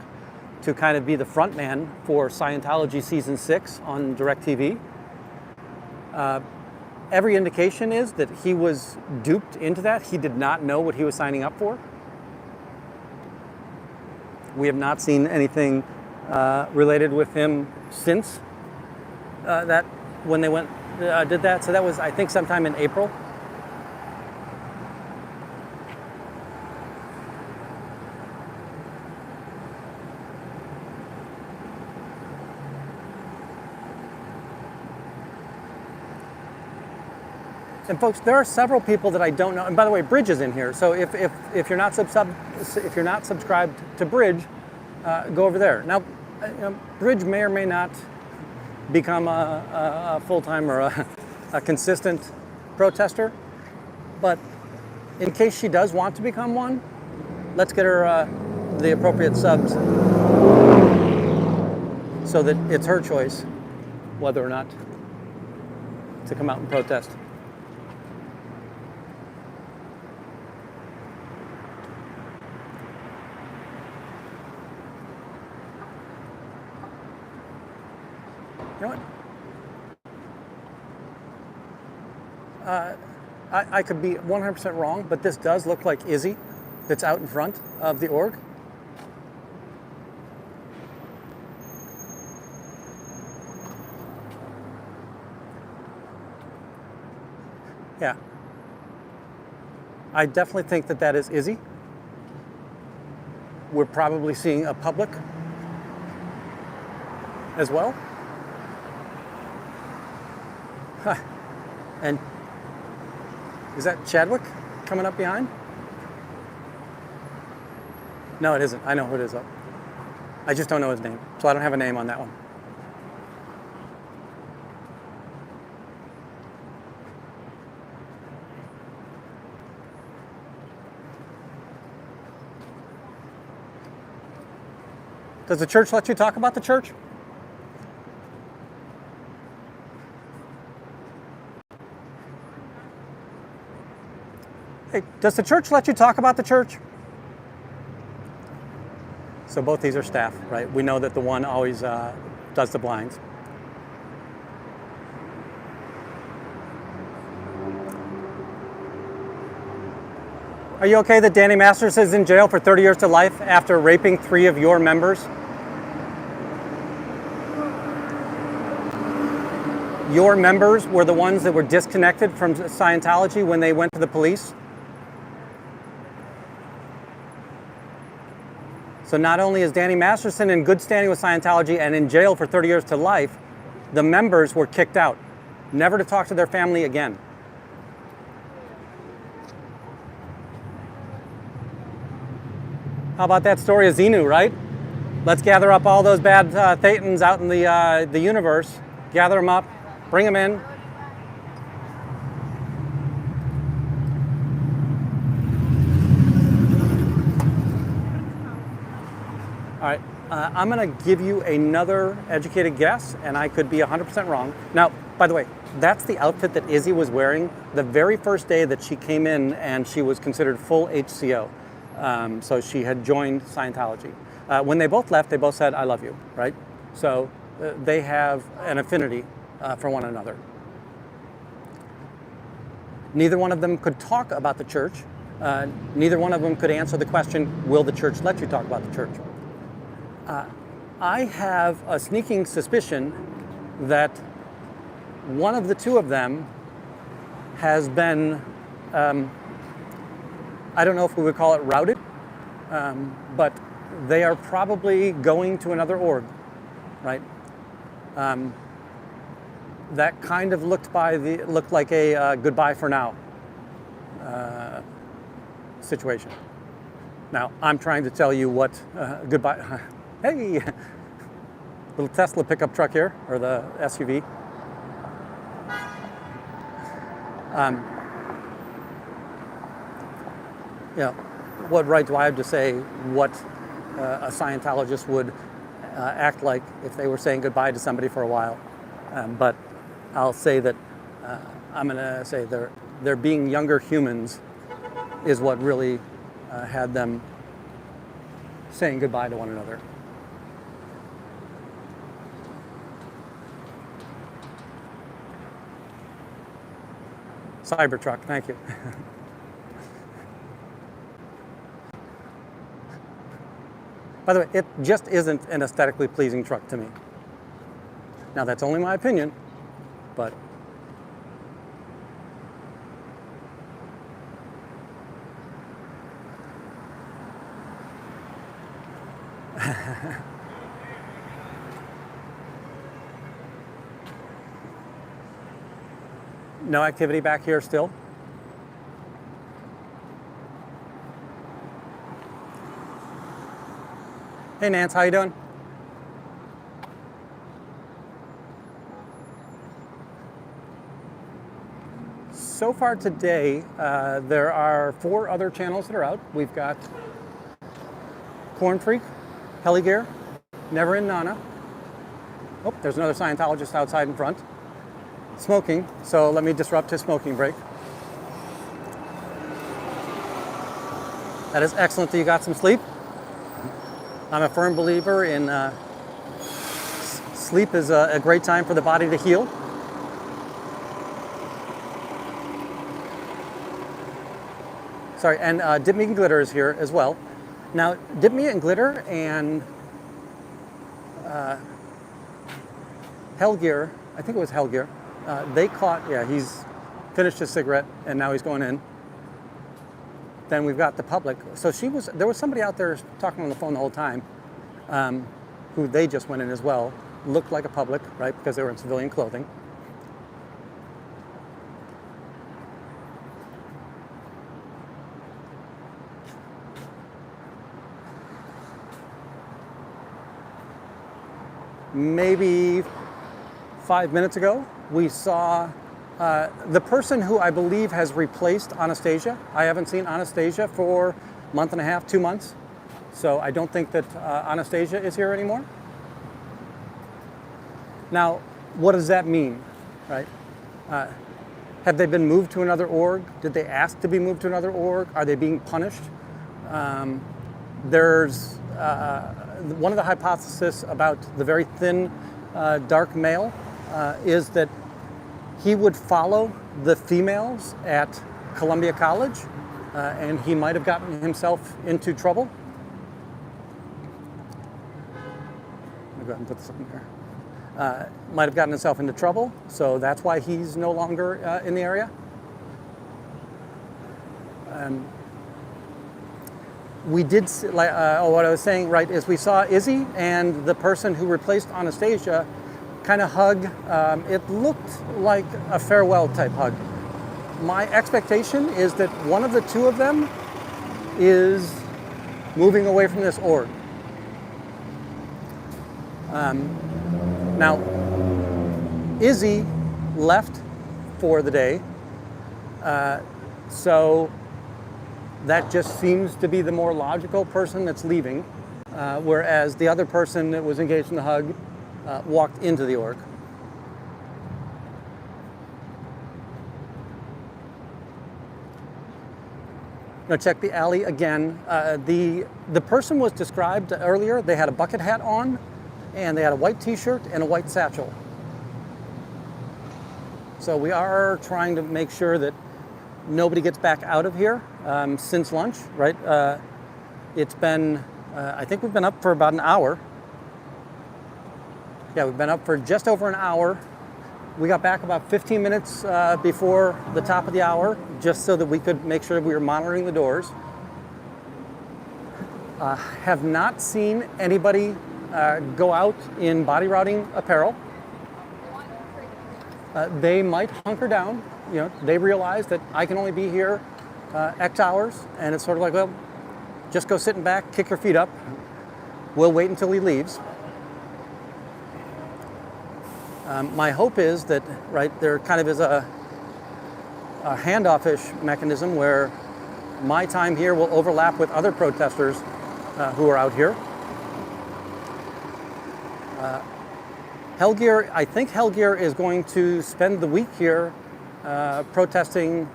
to kind of be the front man for Scientology Season 6 on DirecTV. Every indication is that he was duped into that. He did not know what he was signing up for. We have not seen anything related with him since that, when they went did that. So that was, I think, sometime in April. And folks, there are several people that I don't know. And by the way, Bridge is in here. So if you're not subscribed to Bridge, go over there. Now, Bridge may or may not become a full-time or a consistent protester, but in case she does want to become one, let's get her the appropriate subs so that it's her choice whether or not to come out and protest. You know what? I could be 100% wrong, but this does look like Izzi that's out in front of the org. Yeah. I definitely think that that is Izzi. We're probably seeing a public as well. Huh. And is that Chadwick coming up behind? No, it isn't. I know who it is, though. I just don't know his name, so I don't have a name on that one. Does the church let you talk about the church? Hey, does the church let you talk about the church? So both these are staff, right? We know that the one always does the blinds. Are you okay that Danny Masters is in jail for 30 years to life after raping 3 of your members? Your members were the ones that were disconnected from Scientology when they went to the police? So not only is Danny Masterson in good standing with Scientology and in jail for 30 years to life, the members were kicked out, never to talk to their family again. How about that story of Xenu, right? Let's gather up all those bad Thetans out in the universe, gather them up, bring them in. All right, I'm going to give you another educated guess, and I could be 100% wrong. Now, by the way, that's the outfit that Izzi was wearing the very first day that she came in, and she was considered full HCO. So she had joined Scientology. When they both left, they both said, "I love you," right? So they have an affinity for one another. Neither one of them could talk about the church. Neither one of them could answer the question, will the church let you talk about the church? I have a sneaking suspicion that one of the two of them has been, I don't know if we would call it routed, but they are probably going to another org, right? That kind of looked like a goodbye for now situation. Now, I'm trying to tell you what goodbye. Hey, little Tesla pickup truck here, or the SUV. What right do I have to say what a Scientologist would act like if they were saying goodbye to somebody for a while? But I'll say that I'm going to say they're being younger humans is what really had them saying goodbye to one another. Cybertruck, thank you. By the way, it just isn't an aesthetically pleasing truck to me. Now, that's only my opinion, but no activity back here still. Hey Nance, how you doing? So far today, there are 4 other channels that are out. We've got Corn Freak, Heligear, Never in Nana. Oh, there's another Scientologist outside in front. Smoking, so let me disrupt his smoking break. That is excellent that you got some sleep. I'm a firm believer in sleep is a great time for the body to heal. Sorry, and Dip Meat and Glitter is here as well. Now, Dip Meat and Glitter and Hellgear, I think it was Hellgear, they caught, yeah, he's finished his cigarette and now he's going in. Then we've got the public. So there was somebody out there talking on the phone the whole time, who they just went in as well. Looked like a public, right, because they were in civilian clothing. Maybe 5 minutes ago, we saw the person who I believe has replaced Anastasia. I haven't seen Anastasia for a month and a half, 2 months. So I don't think that Anastasia is here anymore. Now, what does that mean, right? Have they been moved to another org? Did they ask to be moved to another org? Are they being punished? There's one of the hypotheses about the very thin, dark male is that he would follow the females at Columbia College and he might have gotten himself into trouble. I'll go ahead and put this up in there. Might have gotten himself into trouble, so that's why he's no longer in the area. We did, what I was saying, right, is we saw Izzi and the person who replaced Anastasia kind of hug. It looked like a farewell type hug. My expectation is that one of the two of them is moving away from this org. Now, Izzi left for the day, so that just seems to be the more logical person that's leaving, whereas the other person that was engaged in the hug walked into the org. Now check the alley again. The person was described earlier. They had a bucket hat on, and they had a white t-shirt and a white satchel. So we are trying to make sure that nobody gets back out of here since lunch, right? It's been, I think we've been up for about an hour. Yeah, we've been up for just over an hour. We got back about 15 minutes before the top of the hour, just so that we could make sure we were monitoring the doors. Have not seen anybody go out in body routing apparel. They might hunker down. You know, they realize that I can only be here X hours, and it's sort of like, well, just go sit in back, kick your feet up. We'll wait until he leaves. My hope is that, right, there kind of is a handoff-ish mechanism where my time here will overlap with other protesters who are out here. Hellgear, I think Hellgear is going to spend the week here protesting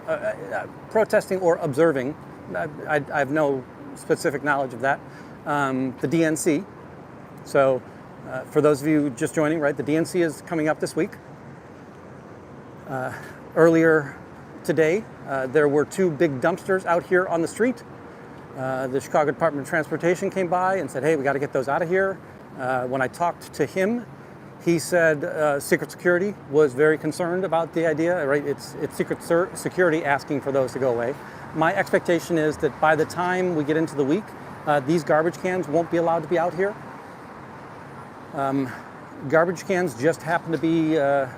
or observing. I have no specific knowledge of that. The DNC. So for those of you just joining, right, the DNC is coming up this week. Earlier today, there were two big dumpsters out here on the street. The Chicago Department of Transportation came by and said, hey, we got to get those out of here. When I talked to him, he said Secret Security was very concerned about the idea, right? It's Secret Security asking for those to go away. My expectation is that by the time we get into the week, these garbage cans won't be allowed to be out here. Garbage cans just happen to be a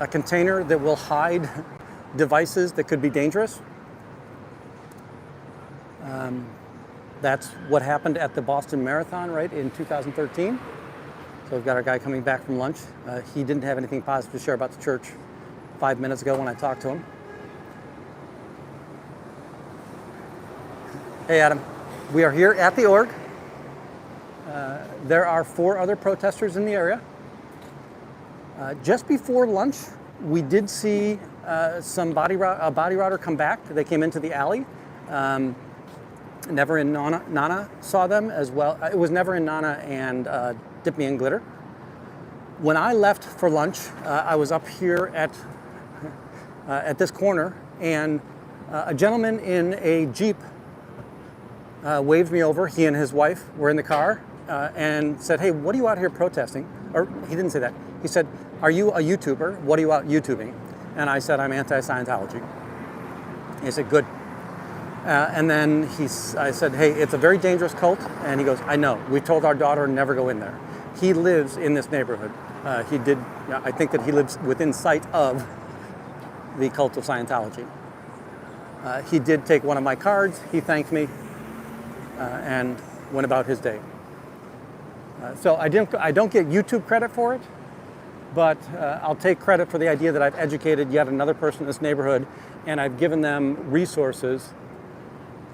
container that will hide devices that could be dangerous. That's what happened at the Boston Marathon, right, in 2013. So we've got our guy coming back from lunch. He didn't have anything positive to share about the church 5 minutes ago when I talked to him. Hey, Adam. We are here at the org. There are 4 other protesters in the area. Just before lunch, we did see a body router come back. They came into the alley. Never in Nana saw them as well. It was Never in Nana and Dip Me in Glitter. When I left for lunch, I was up here at this corner, and a gentleman in a Jeep waved me over. He and his wife were in the car and said, hey, what are you out here protesting? Or he didn't say that. He said, are you a YouTuber? What are you out YouTubing? And I said, I'm anti-Scientology. He said, good. And then I said, hey, it's a very dangerous cult. And he goes, I know. We told our daughter never go in there. He lives in this neighborhood. I think that he lives within sight of the cult of Scientology. He did take one of my cards. He thanked me and went about his day. So I don't get YouTube credit for it, but I'll take credit for the idea that I've educated yet another person in this neighborhood, and I've given them resources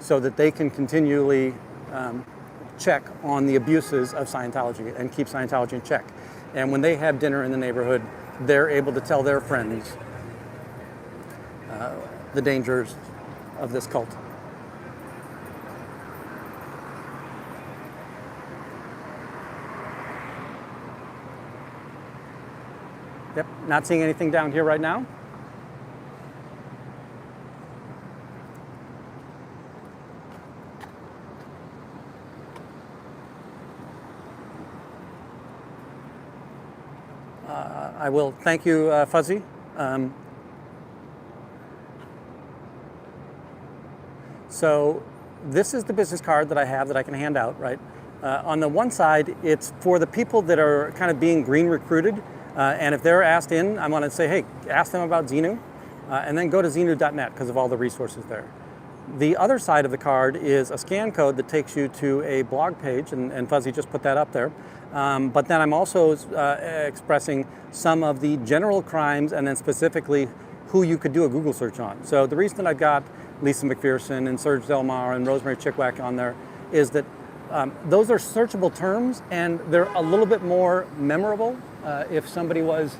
so that they can continually check on the abuses of Scientology and keep Scientology in check. And when they have dinner in the neighborhood, they're able to tell their friends the dangers of this cult. Yep, not seeing anything down here right now. I will. Thank you, Fuzzy. So this is the business card that I have that I can hand out, right? On the one side, it's for the people that are kind of being green recruited. And if they're asked in, I'm going to say, hey, ask them about Xenu. And then go to xenu.net because of all the resources there. The other side of the card is a scan code that takes you to a blog page, and Fuzzy just put that up there. But then I'm also expressing some of the general crimes and then specifically who you could do a Google search on. So the reason that I've got Lisa McPherson and Serge Delmar and Rosemary Chickwak on there is that those are searchable terms and they're a little bit more memorable if somebody was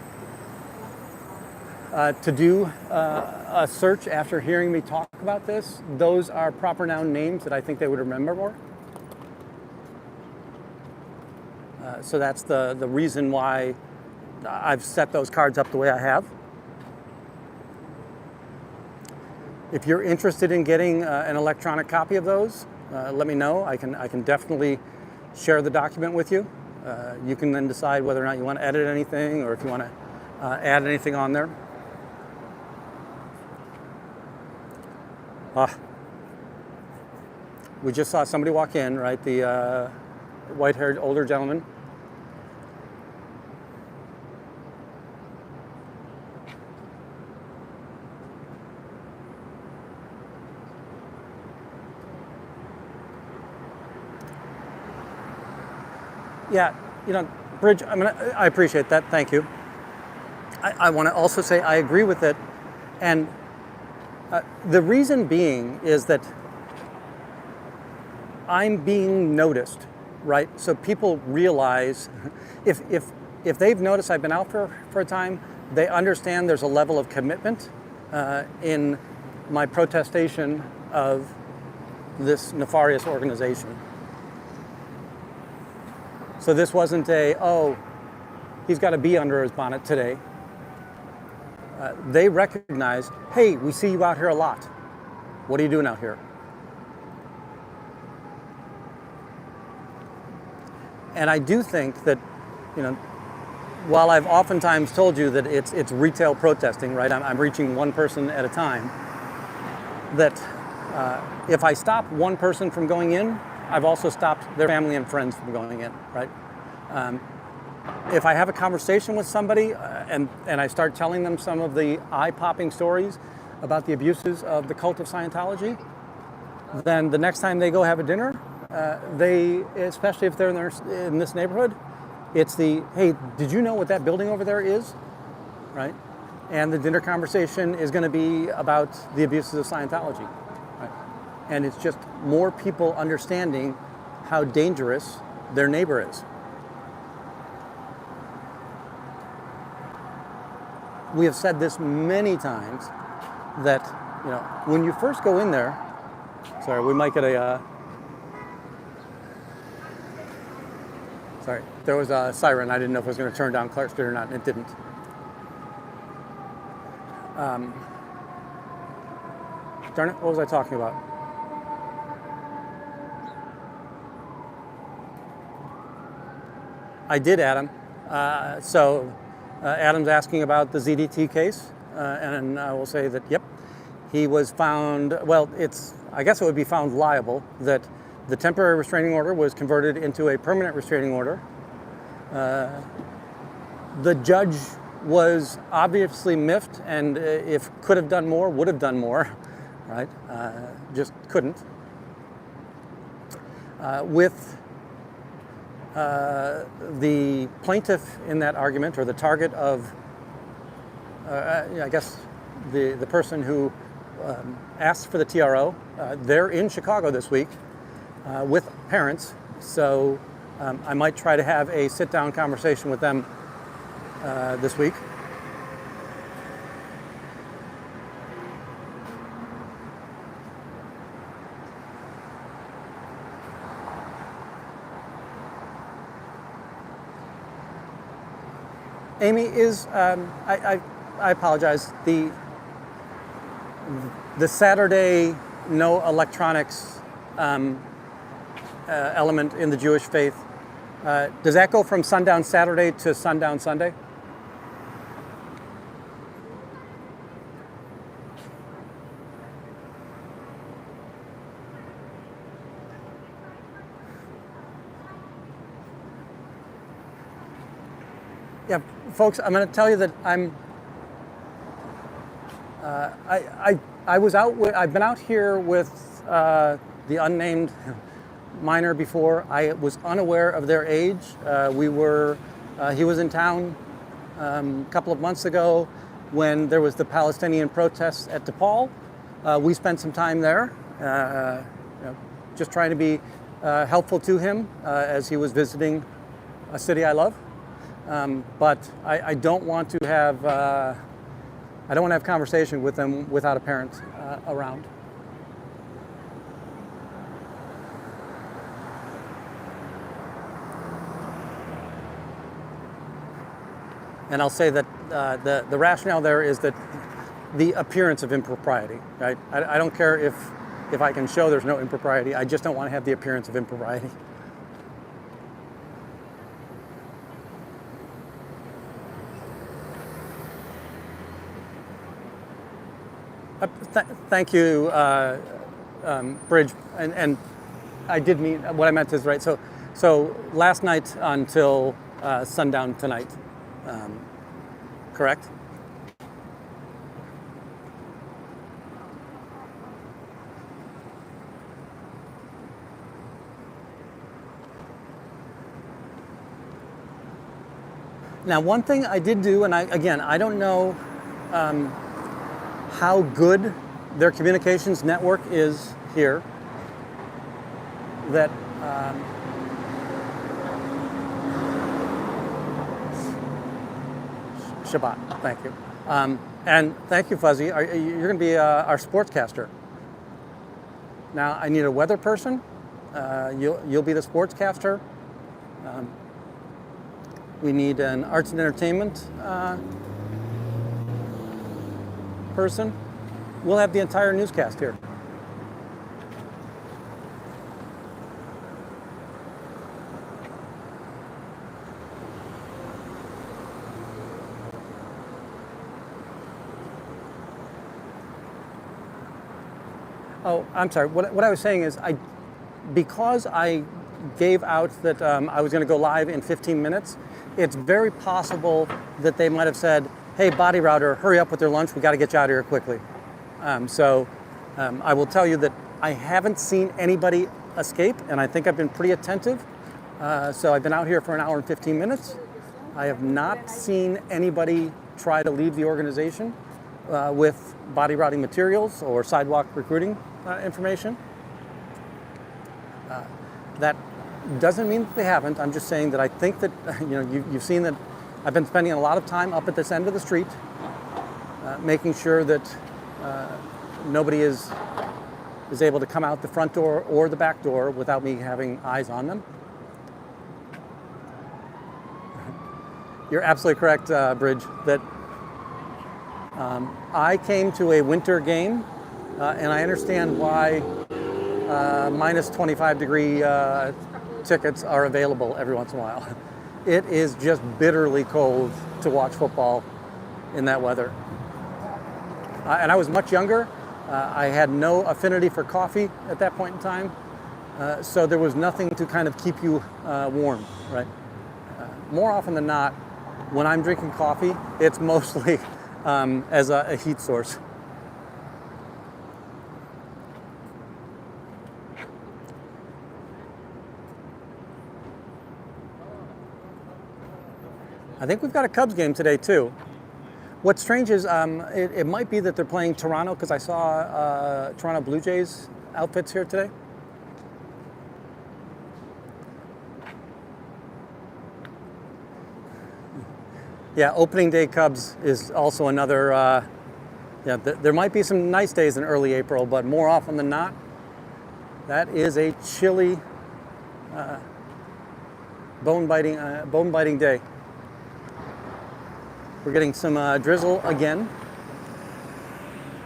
to do a search after hearing me talk about this. Those are proper noun names that I think they would remember more. So that's the reason why I've set those cards up the way I have. If you're interested in getting an electronic copy of those, let me know. I can definitely share the document with you. You can then decide whether or not you want to edit anything or if you want to add anything on there. We just saw somebody walk in, right? The white-haired older gentleman. Yeah, Bridge, I appreciate that. Thank you. I want to also say I agree with it. And the reason being is that I'm being noticed, right? So people realize if they've noticed I've been out for a time, they understand there's a level of commitment in my protestation of this nefarious organization. So this wasn't he's got a bee under his bonnet today. They recognize, hey, we see you out here a lot. What are you doing out here? And I do think that, while I've oftentimes told you that it's retail protesting, right? I'm reaching one person at a time. That if I stop one person from going in, I've also stopped their family and friends from going in, right? If I have a conversation with somebody and I start telling them some of the eye-popping stories about the abuses of the cult of Scientology, then the next time they go have a dinner, especially if they're in this neighborhood, it's hey, did you know what that building over there is, right? And the dinner conversation is going to be about the abuses of Scientology, right? And it's just more people understanding how dangerous their neighbor is. We have said this many times that, when you first go in there, sorry, we might get sorry, there was a siren. I didn't know if it was going to turn down Clark Street or not, and it didn't. Darn it, what was I talking about? I did, Adam. Adam's asking about the ZDT case, and I will say that, yep, he was found, I guess it would be found liable, that the temporary restraining order was converted into a permanent restraining order. The judge was obviously miffed, and if could have done more, would have done more, right? Just couldn't. With the plaintiff in that argument, or the target of, I guess, the person who asked for the TRO, they're in Chicago this week with parents, so I might try to have a sit-down conversation with them this week. Amy, I apologize. The Saturday no electronics element in the Jewish faith, does that go from sundown Saturday to sundown Sunday? Yeah, folks, I'm going to tell you that I was out with, I've been out here with the unnamed minor before. I was unaware of their age. He was in town a couple of months ago when there was the Palestinian protests at DePaul. We spent some time there, just trying to be helpful to him as he was visiting a city I love. But I don't want to have conversation with them without a parent around. And I'll say that the rationale there is that the appearance of impropriety, right? I don't care if I can show there's no impropriety. I just don't want to have the appearance of impropriety. Thank you, Bridge. And I did mean, what I meant is, right, so last night until sundown tonight, correct? Now, one thing I did do, and I don't know how good their communications network is here, that Shabbat, thank you. And thank you, Fuzzy. You're going to be our sportscaster. Now, I need a weather person. You'll be the sportscaster. We need an arts and entertainment person. We'll have the entire newscast here. Oh, I'm sorry. What I was saying is, because I gave out that I was going to go live in 15 minutes, it's very possible that they might have said, hey, body router, hurry up with your lunch. We got to get you out of here quickly. So I will tell you that I haven't seen anybody escape, and I think I've been pretty attentive. So I've been out here for an hour and 15 minutes. I have not seen anybody try to leave the organization with body routing materials or sidewalk recruiting information. That doesn't mean that they haven't. I'm just saying that I think that, you've seen that I've been spending a lot of time up at this end of the street, making sure that nobody is able to come out the front door or the back door without me having eyes on them. You're absolutely correct, Bridge, that I came to a winter game, and I understand why minus 25 degree tickets are available every once in a while. It is just bitterly cold to watch football in that weather. And I was much younger. I had no affinity for coffee at that point in time. So there was nothing to kind of keep you warm, right? More often than not, when I'm drinking coffee, it's mostly as a heat source. I think we've got a Cubs game today too. What's strange is it might be that they're playing Toronto, because I saw Toronto Blue Jays outfits here today. Yeah, opening day Cubs is also another, there might be some nice days in early April, but more often than not, that is a chilly, bone-biting day. We're getting some drizzle again.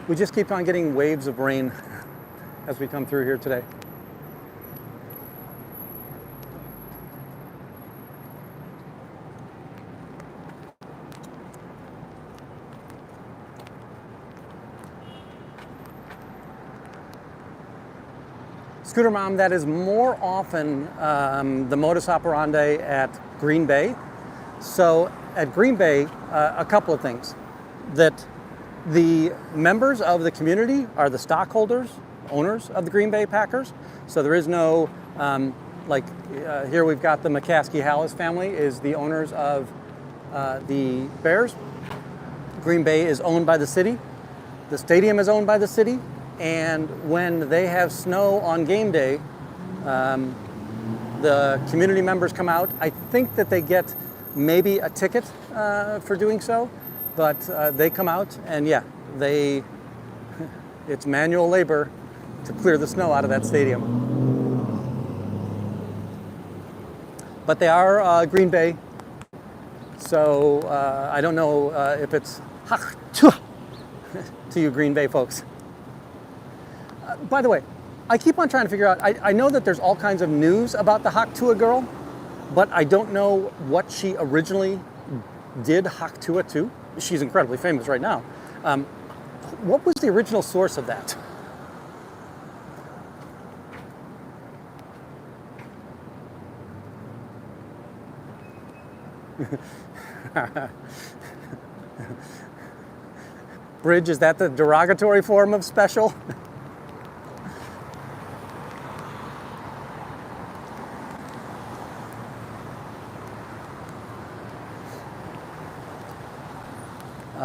We just keep on getting waves of rain as we come through here today. Scooter Mom, that is more often the modus operandi at Green Bay. So at Green Bay, a couple of things. That the members of the community are the stockholders, owners of the Green Bay Packers. So there is no, here we've got the McCaskey-Hallis family is the owners of the Bears. Green Bay is owned by the city. The stadium is owned by the city. And when they have snow on game day, the community members come out. I think that they get maybe a ticket for doing so, but they come out and yeah, it's manual labor to clear the snow out of that stadium. But they are Green Bay, so I don't know if it's to you Green Bay folks. By the way, I keep on trying to figure out, I know that there's all kinds of news about the Haktua girl, but I don't know what she originally did Haktua to. She's incredibly famous right now. What was the original source of that? Bridge, is that the derogatory form of special?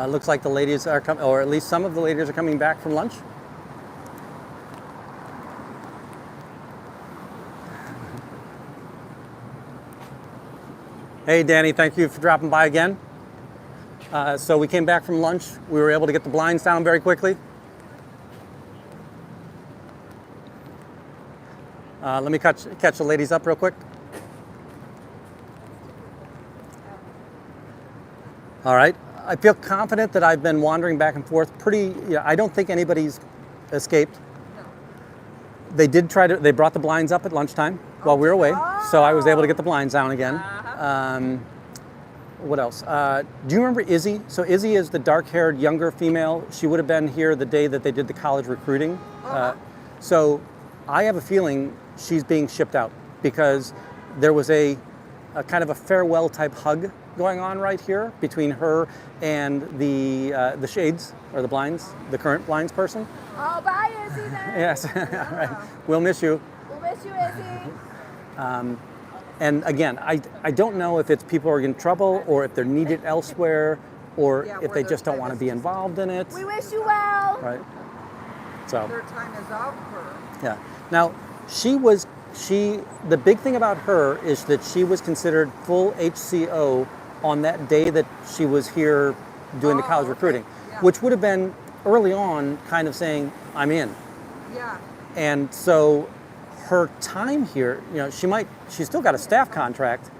Looks like the ladies are coming, or at least some of the ladies are coming back from lunch. Hey, Danny, thank you for dropping by again. So we came back from lunch. We were able to get the blinds down very quickly. Let me catch the ladies up real quick. All right. I feel confident that I've been wandering back and forth I don't think anybody's escaped. No. They did they brought the blinds up at lunchtime while we were away, so I was able to get the blinds down again. What else? Do you remember Izzi? So Izzi is the dark-haired, younger female. She would have been here the day that they did the college recruiting. So I have a feeling she's being shipped out because there was a kind of a farewell type hug going on right here between her and the shades or the blinds, the current blinds person. Oh, bye, Izzy, then. Yes, right. We'll miss you. We'll miss you, Izzy. And again, I don't know if it's people are in trouble or if they're needed elsewhere or if they just don't want to be involved in it. We wish you well. Right. So. Their time is out for. Yeah. Now, the big thing about her is that she was considered full HCO on that day that she was here doing the college recruiting, which would have been early on kind of saying, I'm in. Yeah. And so her time here, she's still got a staff contract.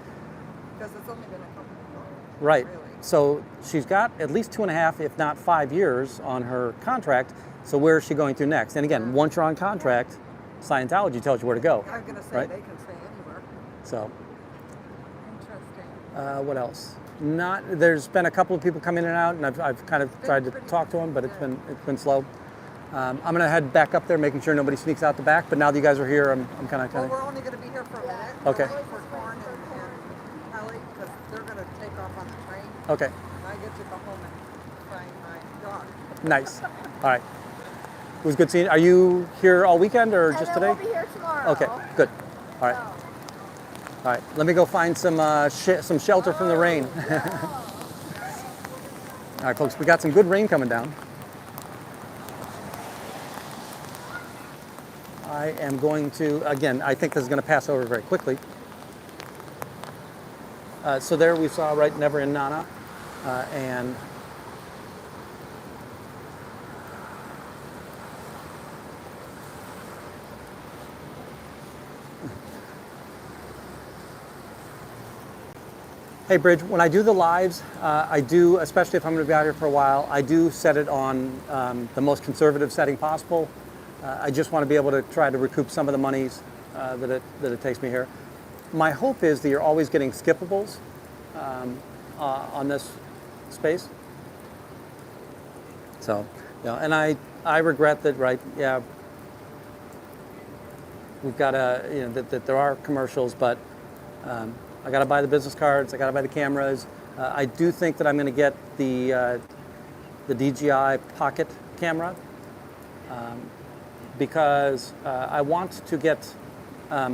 Because it's only been a couple of months. Right. Really. So she's got at least 2.5, if not 5 years on her contract. So where is she going to next? And again, once you're on contract, Scientology tells you where to go. I'm going to say right? they can stay anywhere. So. Interesting. What else? There's been a couple of people come in and out, and I've kind of tried to talk to them, but it's been slow. I'm gonna head back up there, making sure nobody sneaks out the back. But now that you guys are here, I'm kind of. Well, we're only going to be here for a minute. Okay. For Corn and Ellie, because they're going to take off on the train. Okay. And I get to go home and find my dog. Nice. All right. It was good seeing you. Are you here all weekend or just today? We'll be here tomorrow. Okay. Good. All right. All right. Let me go find some shelter from the rain. All right, folks. We got some good rain coming down. I am going to, again, I think this is going to pass over very quickly. So there we saw, right, Never in Nana. And hey, Bridge, when I do the lives, I do, especially if I'm going to be out here for a while, I do set it on the most conservative setting possible. I just want to be able to try to recoup some of the monies that it takes me here. My hope is that you're always getting skippables on this space. So, and I regret that, right? Yeah, we've got that there are commercials, but I got to buy the business cards, I got to buy the cameras, I do think that I'm going to get the DJI Pocket camera because I want to get, I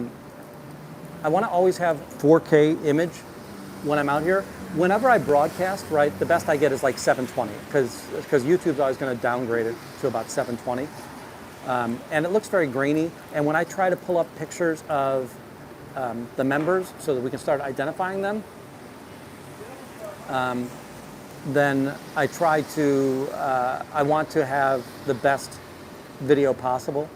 want to always have 4K image when I'm out here. Whenever I broadcast, right, the best I get is like 720 because YouTube's always going to downgrade it to about 720. And it looks very grainy. And when I try to pull up pictures of the members so that we can start identifying them, then I try to, I want to have the best video possible.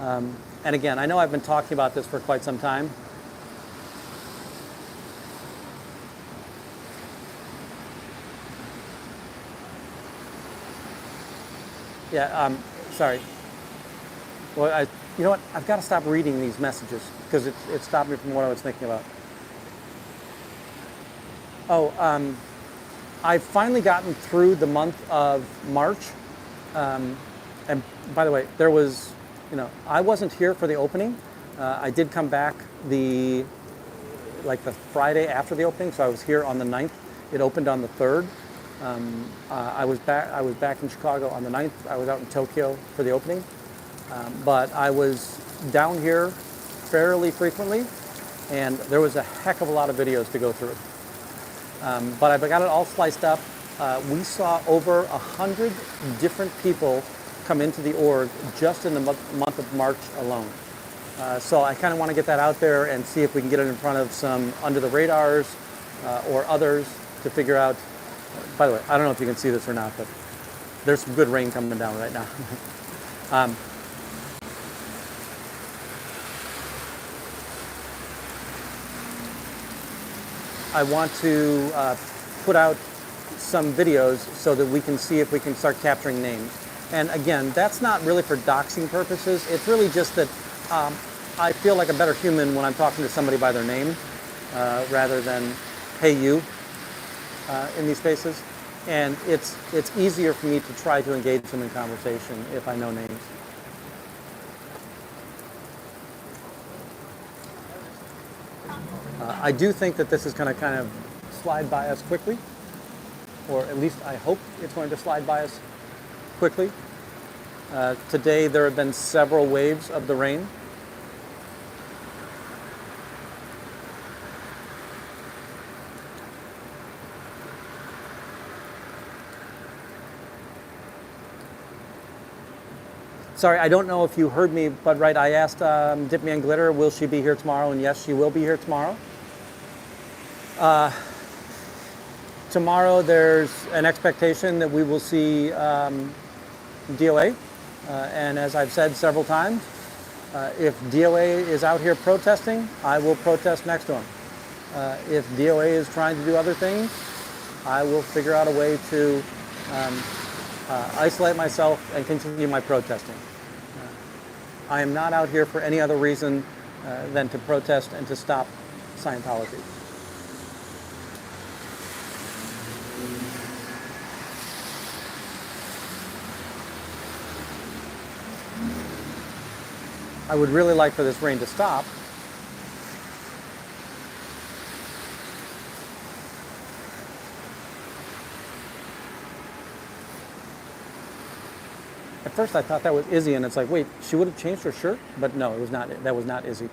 And again, I know I've been talking about this for quite some time. Yeah, sorry. Well, you know what? I've got to stop reading these messages because it stopped me from what I was thinking about. Oh, I've finally gotten through the month of March. And by the way, there was, I wasn't here for the opening. I did come back the Friday after the opening, so I was here on the 9th. It opened on the 3rd. I was back in Chicago on the 9th. I was out in Tokyo for the opening. But I was down here fairly frequently, and there was a heck of a lot of videos to go through. But I got it all sliced up. We saw over 100 different people come into the org just in the month of March alone. So I kind of want to get that out there and see if we can get it in front of some under the radars or others to figure out. By the way, I don't know if you can see this or not, but there's some good rain coming down right now. I want to put out some videos so that we can see if we can start capturing names. And again, that's not really for doxing purposes. It's really just that I feel like a better human when I'm talking to somebody by their name rather than, hey, you, in these spaces. And it's easier for me to try to engage them in conversation if I know names. I do think that this is going to kind of slide by us quickly, or at least I hope it's going to slide by us quickly. Today there have been several waves of the rain. Sorry, I don't know if you heard me, but right, I asked Dip Me and Glitter, will she be here tomorrow? And yes, she will be here tomorrow. Tomorrow there's an expectation that we will see DOA. And as I've said several times, if DOA is out here protesting, I will protest next to him. If DOA is trying to do other things, I will figure out a way to isolate myself and continue my protesting. I am not out here for any other reason than to protest and to stop Scientology. I would really like for this rain to stop. At first I thought that was Izzi, and it's like, wait, she would have changed her shirt? But no, it was not. That was not Izzi.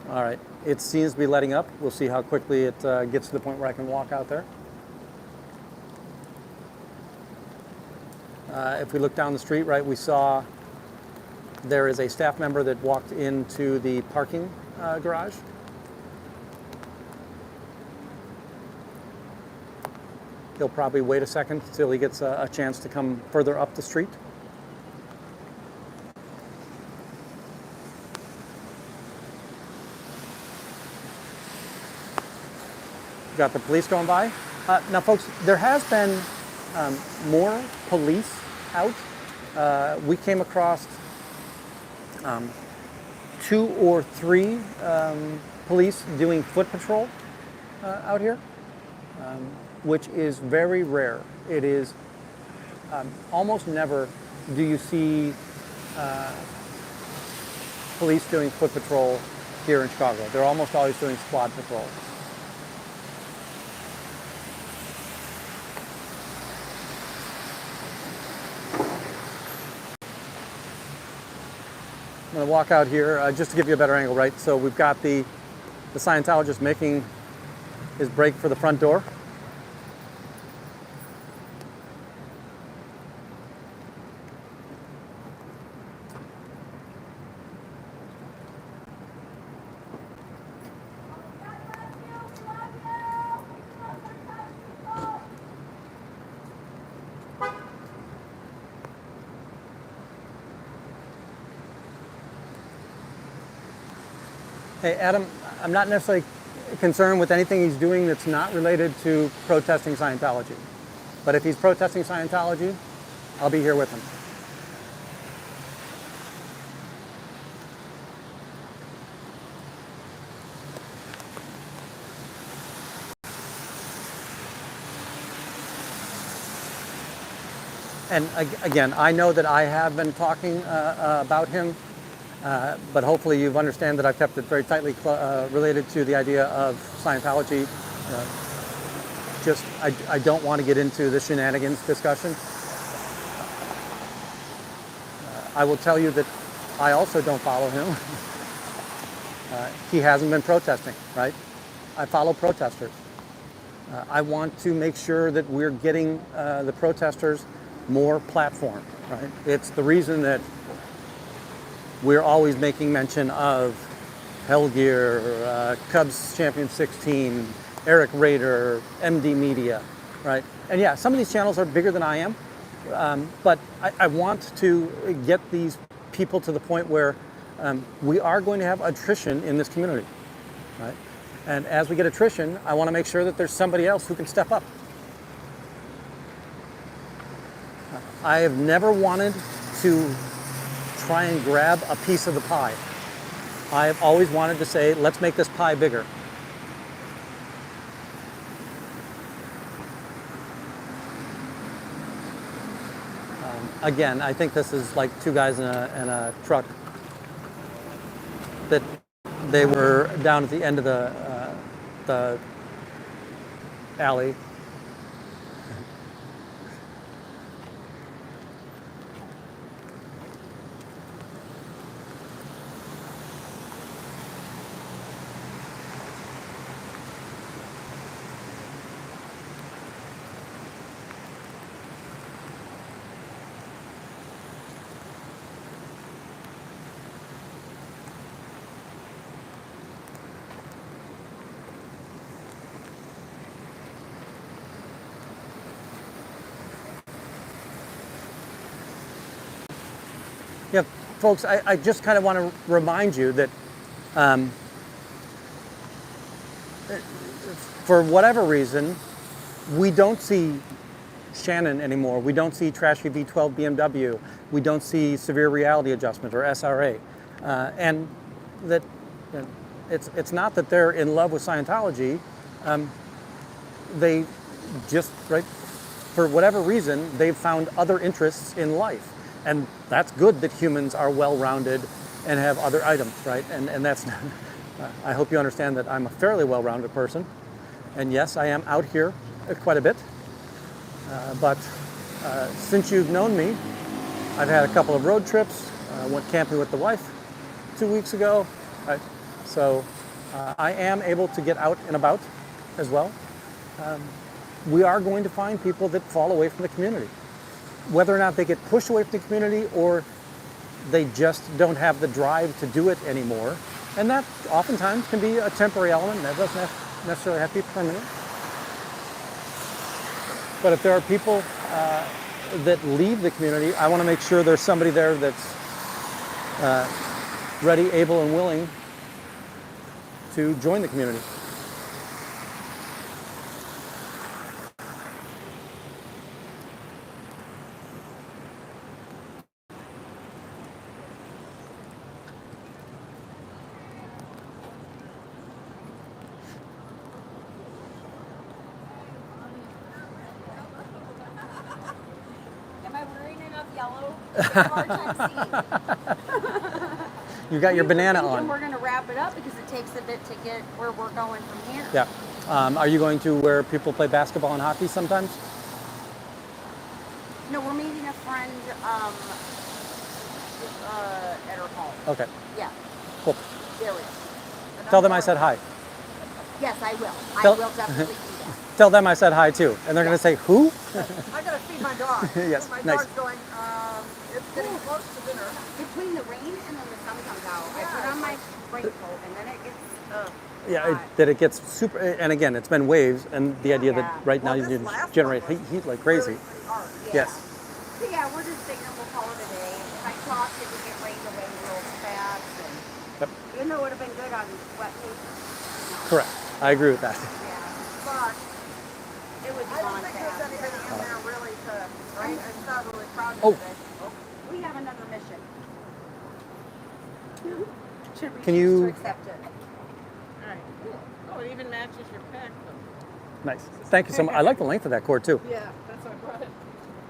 All right, it seems to be letting up. We'll see how quickly it gets to the point where I can walk out there. If we look down the street, right, we saw there is a staff member that walked into the parking garage. He'll probably wait a second until he gets a chance to come further up the street. Got the police going by. Now, folks, there has been more police out. We came across 2 or 3 police doing foot patrol out here. Which is very rare. It is almost never do you see police doing foot patrol here in Chicago. They're almost always doing squad patrol. I'm going to walk out here just to give you a better angle, right? So we've got the Scientologist making his break for the front door. Hey, Adam, I'm not necessarily concerned with anything he's doing that's not related to protesting Scientology. But if he's protesting Scientology, I'll be here with him. And again, I know that I have been talking about him, but hopefully you understand that I've kept it very tightly related to the idea of Scientology. I don't want to get into the shenanigans discussion. I will tell you that I also don't follow him. He hasn't been protesting, right? I follow protesters. I want to make sure that we're getting the protesters more platform, right? It's the reason that we're always making mention of Hellgear, Cubs Champion 16, Eric Rader, MD Media, right? And yeah, some of these channels are bigger than I am, but I want to get these people to the point where we are going to have attrition in this community, right? And as we get attrition, I want to make sure that there's somebody else who can step up. I have never wanted to try and grab a piece of the pie. I have always wanted to say, let's make this pie bigger. Again, I think this is like two guys in a truck that they were down at the end of the alley. Yeah, folks, I just kind of want to remind you that for whatever reason, we don't see Shannon anymore. We don't see trashy V12 BMW. We don't see severe reality adjustment or SRA. And that it's not that they're in love with Scientology. They just, right, for whatever reason, they've found other interests in life. And that's good that humans are well-rounded and have other items, right? And that's, I hope you understand that I'm a fairly well-rounded person. And yes, I am out here quite a bit. But since you've known me, I've had a couple of road trips. Went camping with the wife 2 weeks ago. Right? So I am able to get out and about as well. We are going to find people that fall away from the community. Whether or not they get pushed away from the community or they just don't have the drive to do it anymore. And that oftentimes can be a temporary element. That doesn't necessarily have to be permanent. But if there are people that leave the community, I want to make sure there's somebody there that's ready, able, and willing to join the community. You got your banana on. We're going to wrap it up because it takes a bit to get where we're going from here. Yeah. Are you going to where people play basketball and hockey sometimes? No, we're meeting a friend at her home. Okay, Yeah, cool. there is. And Tell I'm them I going- said hi. Yes, I will. Tell- I will definitely do that. Tell them I said hi too. And they're going to say, who? I gotta feed my dog. Yes, My nice. dog's going, it's getting close to dinner. Between the rain and then the sun comes out, I put on my raincoat and then it gets Yeah, hot. that it gets super, and again, it's been waves, and the idea that Yeah. right now Well, you this can last generate one was heat like crazy. Really pretty hard. Yes. So yeah, we're just thinking we'll call it a day. If I talk, it would get rained away real fast. And Yep. even though it would have been good on wet paper. Correct. I agree with that. Yeah. But It was I don't gone think there's fast. anybody in there really to, right? It's not really crowded Oh. today. We have another mission. Should we Can choose you- to accept it? All right, cool. Oh, it even matches your pack though. Nice. Thank you so much. I like the length of that cord too. Yeah, that's what I brought it.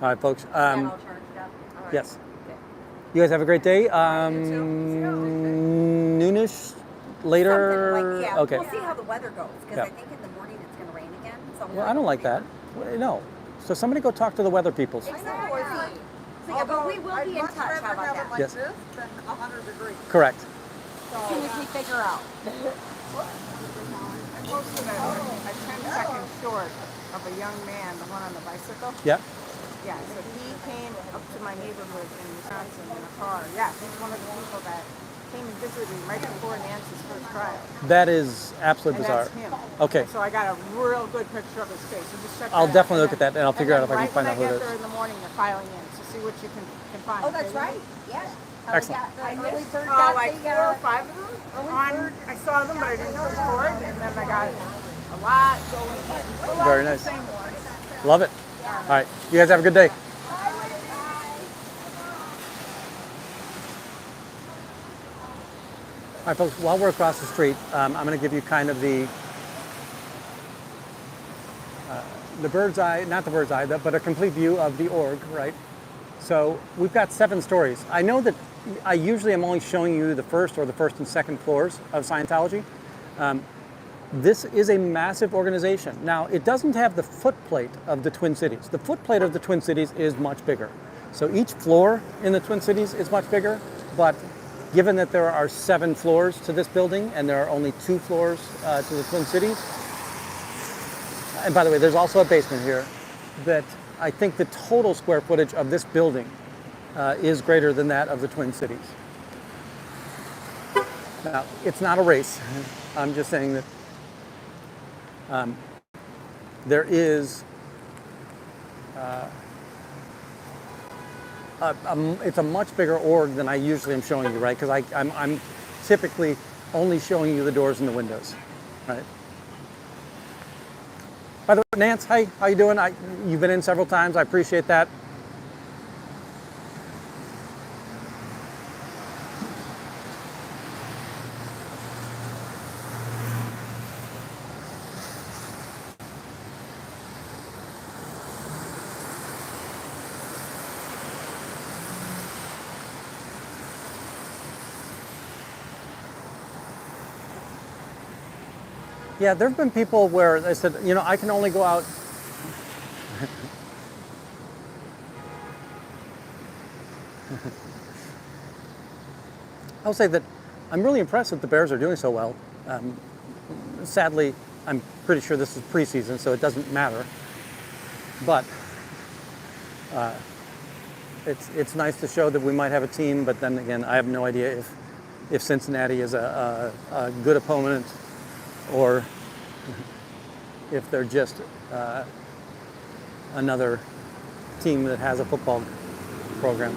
All right, folks. And I'll charge it up. All right. Yes. Okay. You guys have a great day. You Noonish later. Something like, yeah. Okay. We'll see how the weather goes because Yeah. I think in the morning it's going to rain again. So Well, I don't like that. No. So somebody go talk to the weather peoples. Exactly. So yeah, but we will I'd be in much touch. rather How about have it that? like Yes. this than 100 degrees. Correct. As soon as we figure out. I posted a 10-second short of a young man, the one on the bicycle. Yeah. Yeah, so he came up to my neighborhood in Wisconsin in a car. Yeah, he's one of the people that came and visited me right before Nancy's first trial. That is absolutely And bizarre. that's him. Okay. So I got a real good picture of his face. So just check I'll that out. definitely And look at that, and I'll then- figure out if I can right find when out who it I is. get there in the morning, they're filing in. So see what you can find. Oh, that's okay? right. Yes. Excellent. Early bird Oh, got like the, 4 or 5 of them. I saw them, but I didn't record. And then I got a lot going in. A lot Very of the nice. same ones. Love it. All right. You guys have a good day. All right, folks, while we're across the street, I'm going to give you kind of the bird's eye, not the bird's eye, but a complete view of the org, right? So we've got 7 stories. I know that I usually am only showing you the first or the first and second floors of Scientology. This is a massive organization. Now, it doesn't have the footplate of the Twin Cities. The footplate of the Twin Cities is much bigger. So each floor in the Twin Cities is much bigger, but given that there are 7 floors to this building and there are only 2 floors to the Twin Cities, and by the way, there's also a basement here, that I think the total square footage of this building is greater than that of the Twin Cities. Now, it's not a race. I'm just saying that there is it's a much bigger org than I usually am showing you, right? Because I'm typically only showing you the doors and the windows, right? By the way, Nance, hey, how you doing? You've been in several times. I appreciate that. Yeah, there have been people where they said, you know, I can only go out. I'll say that I'm really impressed that the Bears are doing so well. Sadly, I'm pretty sure this is preseason, so it doesn't matter. But it's nice to show that we might have a team, but then again, I have no idea if Cincinnati is a good opponent or if they're just another team that has a football program.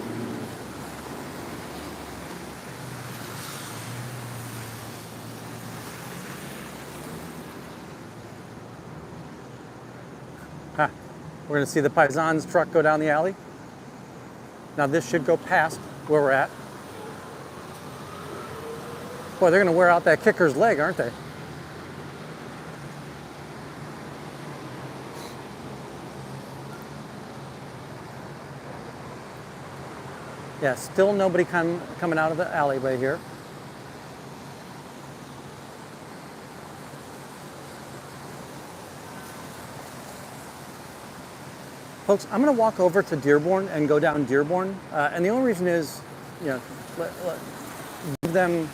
Huh. We're going to see the Paisans truck go down the alley. Now this should go past where we're at. Boy, they're going to wear out that kicker's leg, aren't they? Yeah, still nobody coming out of the alleyway here. Folks, I'm going to walk over to Dearborn and go down Dearborn. And the only reason is, you know, give them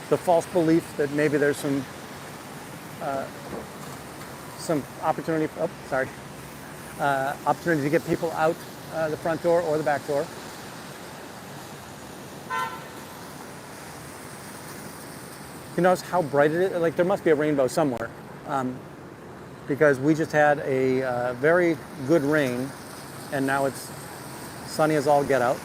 the false belief that maybe there's some opportunity. Oh, sorry. Opportunity to get people out the front door or the back door. You notice how bright it is? Like there must be a rainbow somewhere, because we just had a very good rain, and now it's sunny as all get out.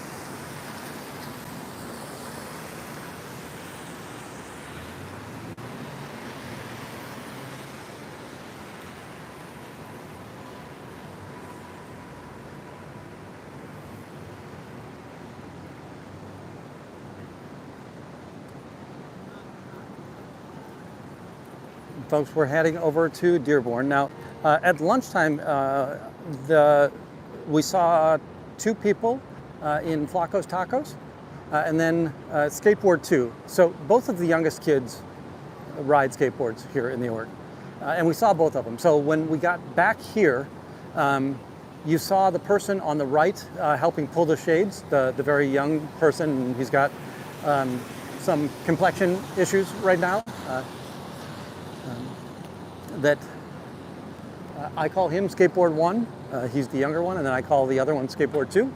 Folks, we're heading over to Dearborn. Now, at lunchtime, we saw two people in Flacco's Tacos, and then Skateboard 2. So both of the youngest kids ride skateboards here in the org. And we saw both of them. So when we got back here, you saw the person on the right helping pull the shades, the very young person. He's got some complexion issues right now. That I call him Skateboard 1. He's the younger one, and then I call the other one Skateboard 2.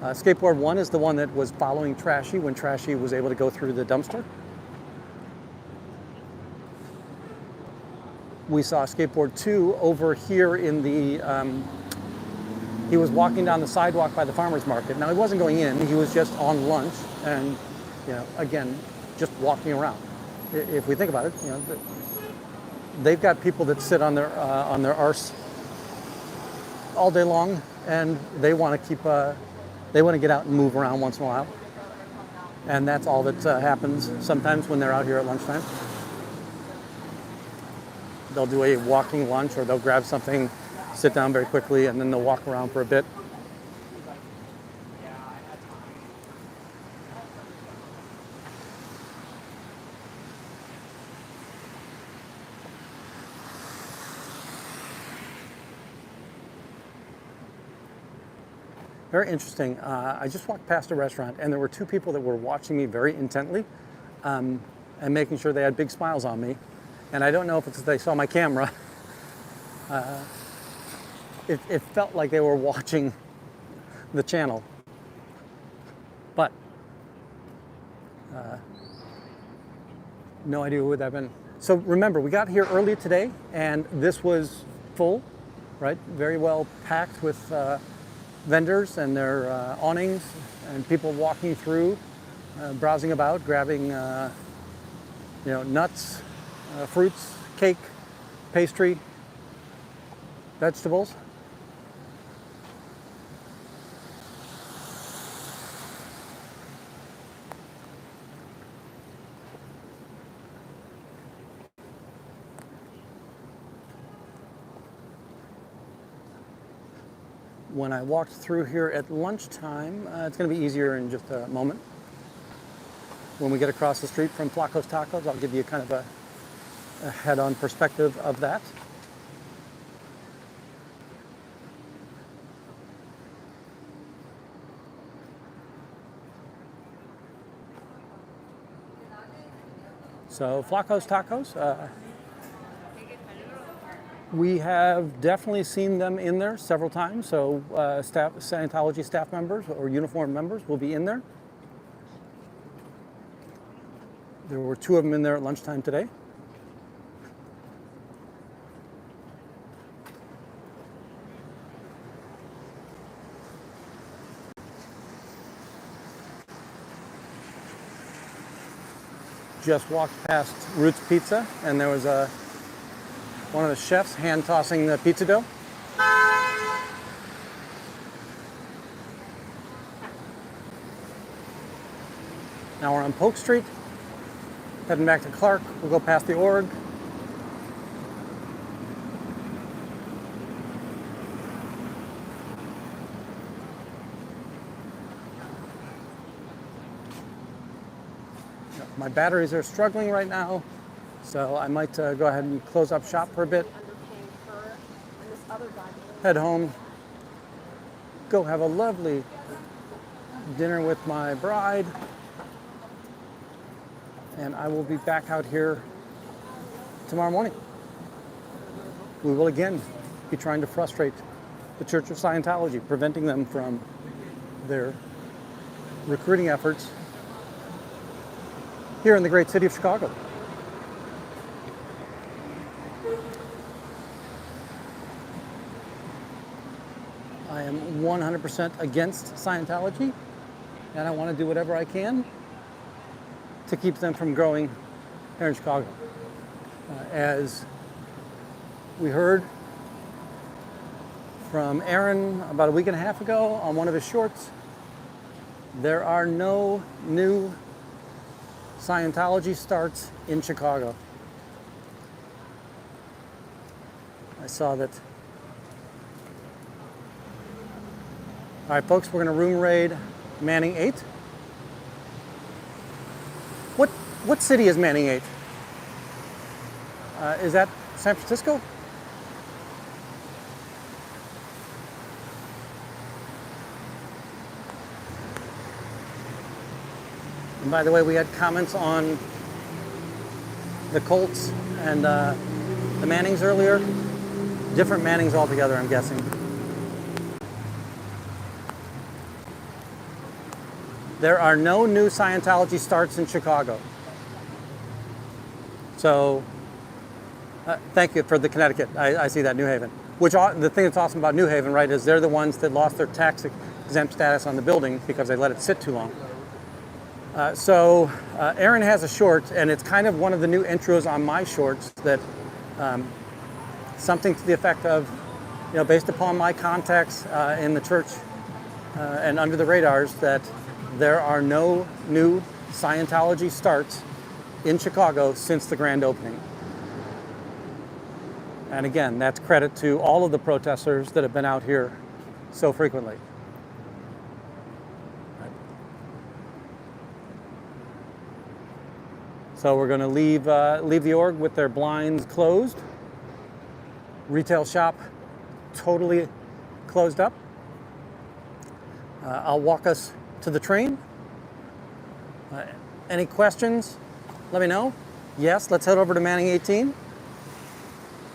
Skateboard 1 is the one that was following Trashy when Trashy was able to go through the dumpster. We saw Skateboard 2 over here in the, he was walking down the sidewalk by the farmer's market. Now he wasn't going in, he was just on lunch and, again, just walking around. If we think about it, they've got people that sit on their arse all day long, and they want to get out and move around once in a while. And that's all that happens sometimes when they're out here at lunchtime. They'll do a walking lunch, or they'll grab something, sit down very quickly, and then they'll walk around for a bit. Very interesting. I just walked past a restaurant, and there were two people that were watching me very intently and making sure they had big smiles on me. And I don't know if it's that they saw my camera. It felt like they were watching the channel. But no idea who would that have been. So remember, we got here early today, and this was full, right? Very well packed with vendors and their awnings, and people walking through, browsing about, grabbing nuts, fruits, cake, pastry, vegetables. When I walked through here at lunchtime, it's going to be easier in just a moment. When we get across the street from Flacco's Tacos, I'll give you kind of a head-on perspective of that. So Flacco's Tacos, we have definitely seen them in there several times. So Scientology staff members or uniformed members will be in there. There were two of them in there at lunchtime today. Just walked past Roots Pizza, and there was one of the chefs hand tossing the pizza dough. Now we're on Polk Street, heading back to Clark. We'll go past the org. My batteries are struggling right now, so I might go ahead and close up shop for a bit. Head home, go have a lovely dinner with my bride, and I will be back out here tomorrow morning. We will again be trying to frustrate the Church of Scientology, preventing them from their recruiting efforts here in the great city of Chicago. I am 100% against Scientology, and I want to do whatever I can to keep them from growing here in Chicago. As we heard from Aaron about a week and a half ago on one of his shorts, there are no new Scientology starts in Chicago. I saw that. All right, folks, we're going to room raid Manning 8. What city is Manning 8? Is that San Francisco? And by the way, we had comments on the Colts and the Mannings earlier. Different Mannings altogether, I'm guessing. There are no new Scientology starts in Chicago. So, thank you for the Connecticut. I see that, New Haven. Which, the thing that's awesome about New Haven, right, is they're the ones that lost their tax exempt status on the building because they let it sit too long. So Aaron has a short, and it's kind of one of the new intros on my shorts that something to the effect of, you know, based upon my contacts in the church and under the radars, that there are no new Scientology starts in Chicago since the grand opening. And again, that's credit to all of the protesters that have been out here so frequently. So we're going to leave the org with their blinds closed. Retail shop totally closed up. I'll walk us to the train. Any questions? Let me know. Yes, let's head over to Manning 18.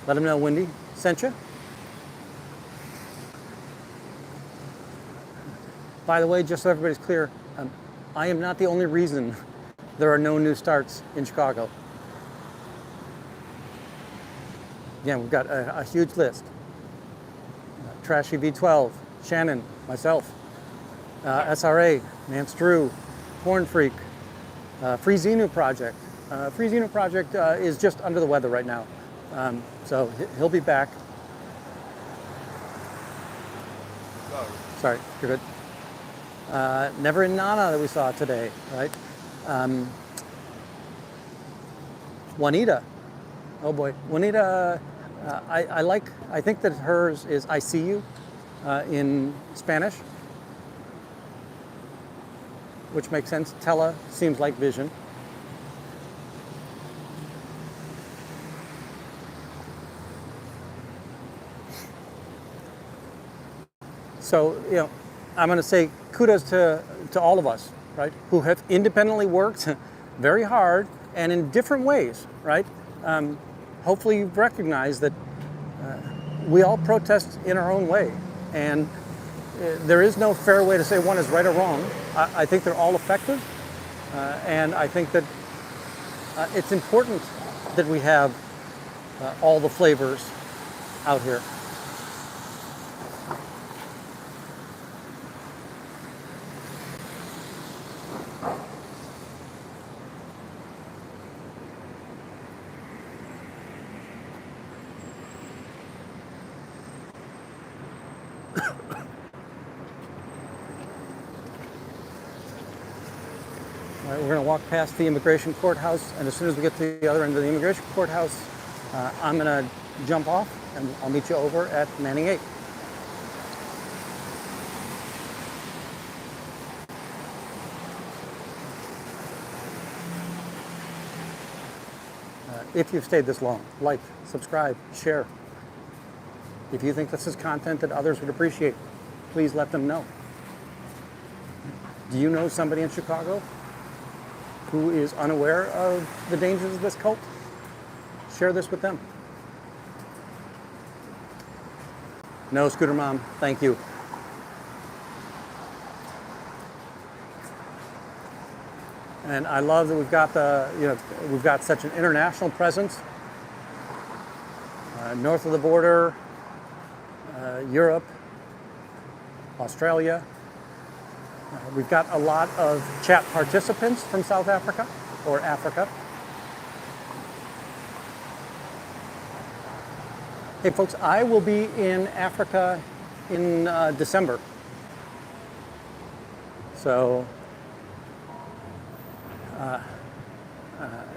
Let them know Wendy sent you. By the way, just so everybody's clear, I am not the only reason there are no new starts in Chicago. Again, we've got a huge list. Trashy V12, Shannon, myself, SRA, Nance Drew, Porn Freak, Free Xenu Project. Free Xenu Project is just under the weather right now. So he'll be back. Sorry, you're good. Never in Nana that we saw today, right? Juanita. Oh boy. Juanita, I think that hers is I see you in Spanish, which makes sense. Tela seems like vision. So, you know, I'm going to say kudos to all of us, right, who have independently worked very hard and in different ways, right? Hopefully you've recognized that we all protest in our own way, and there is no fair way to say one is right or wrong. I think they're all effective, and I think that it's important that we have all the flavors out here. We're going to walk past the immigration courthouse, and as soon as we get to the other end of the immigration courthouse, I'm going to jump off, and I'll meet you over at Manning 8. If you've stayed this long, like, subscribe, share. If you think this is content that others would appreciate, please let them know. Do you know somebody in Chicago who is unaware of the dangers of this cult, share this with them. No, Scooter Mom, thank you. And I love that we've got such an international presence. North of the border, Europe, Australia. We've got a lot of chat participants from South Africa or Africa. Hey folks, I will be in Africa in December. So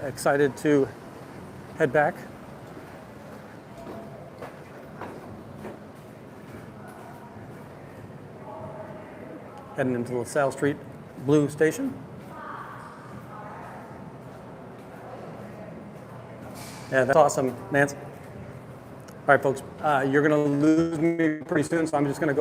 excited to head back. Heading into LaSalle Street Blue Station. Yeah, that's awesome, Nance. All right, folks, you're going to lose me pretty soon, so I'm just going to go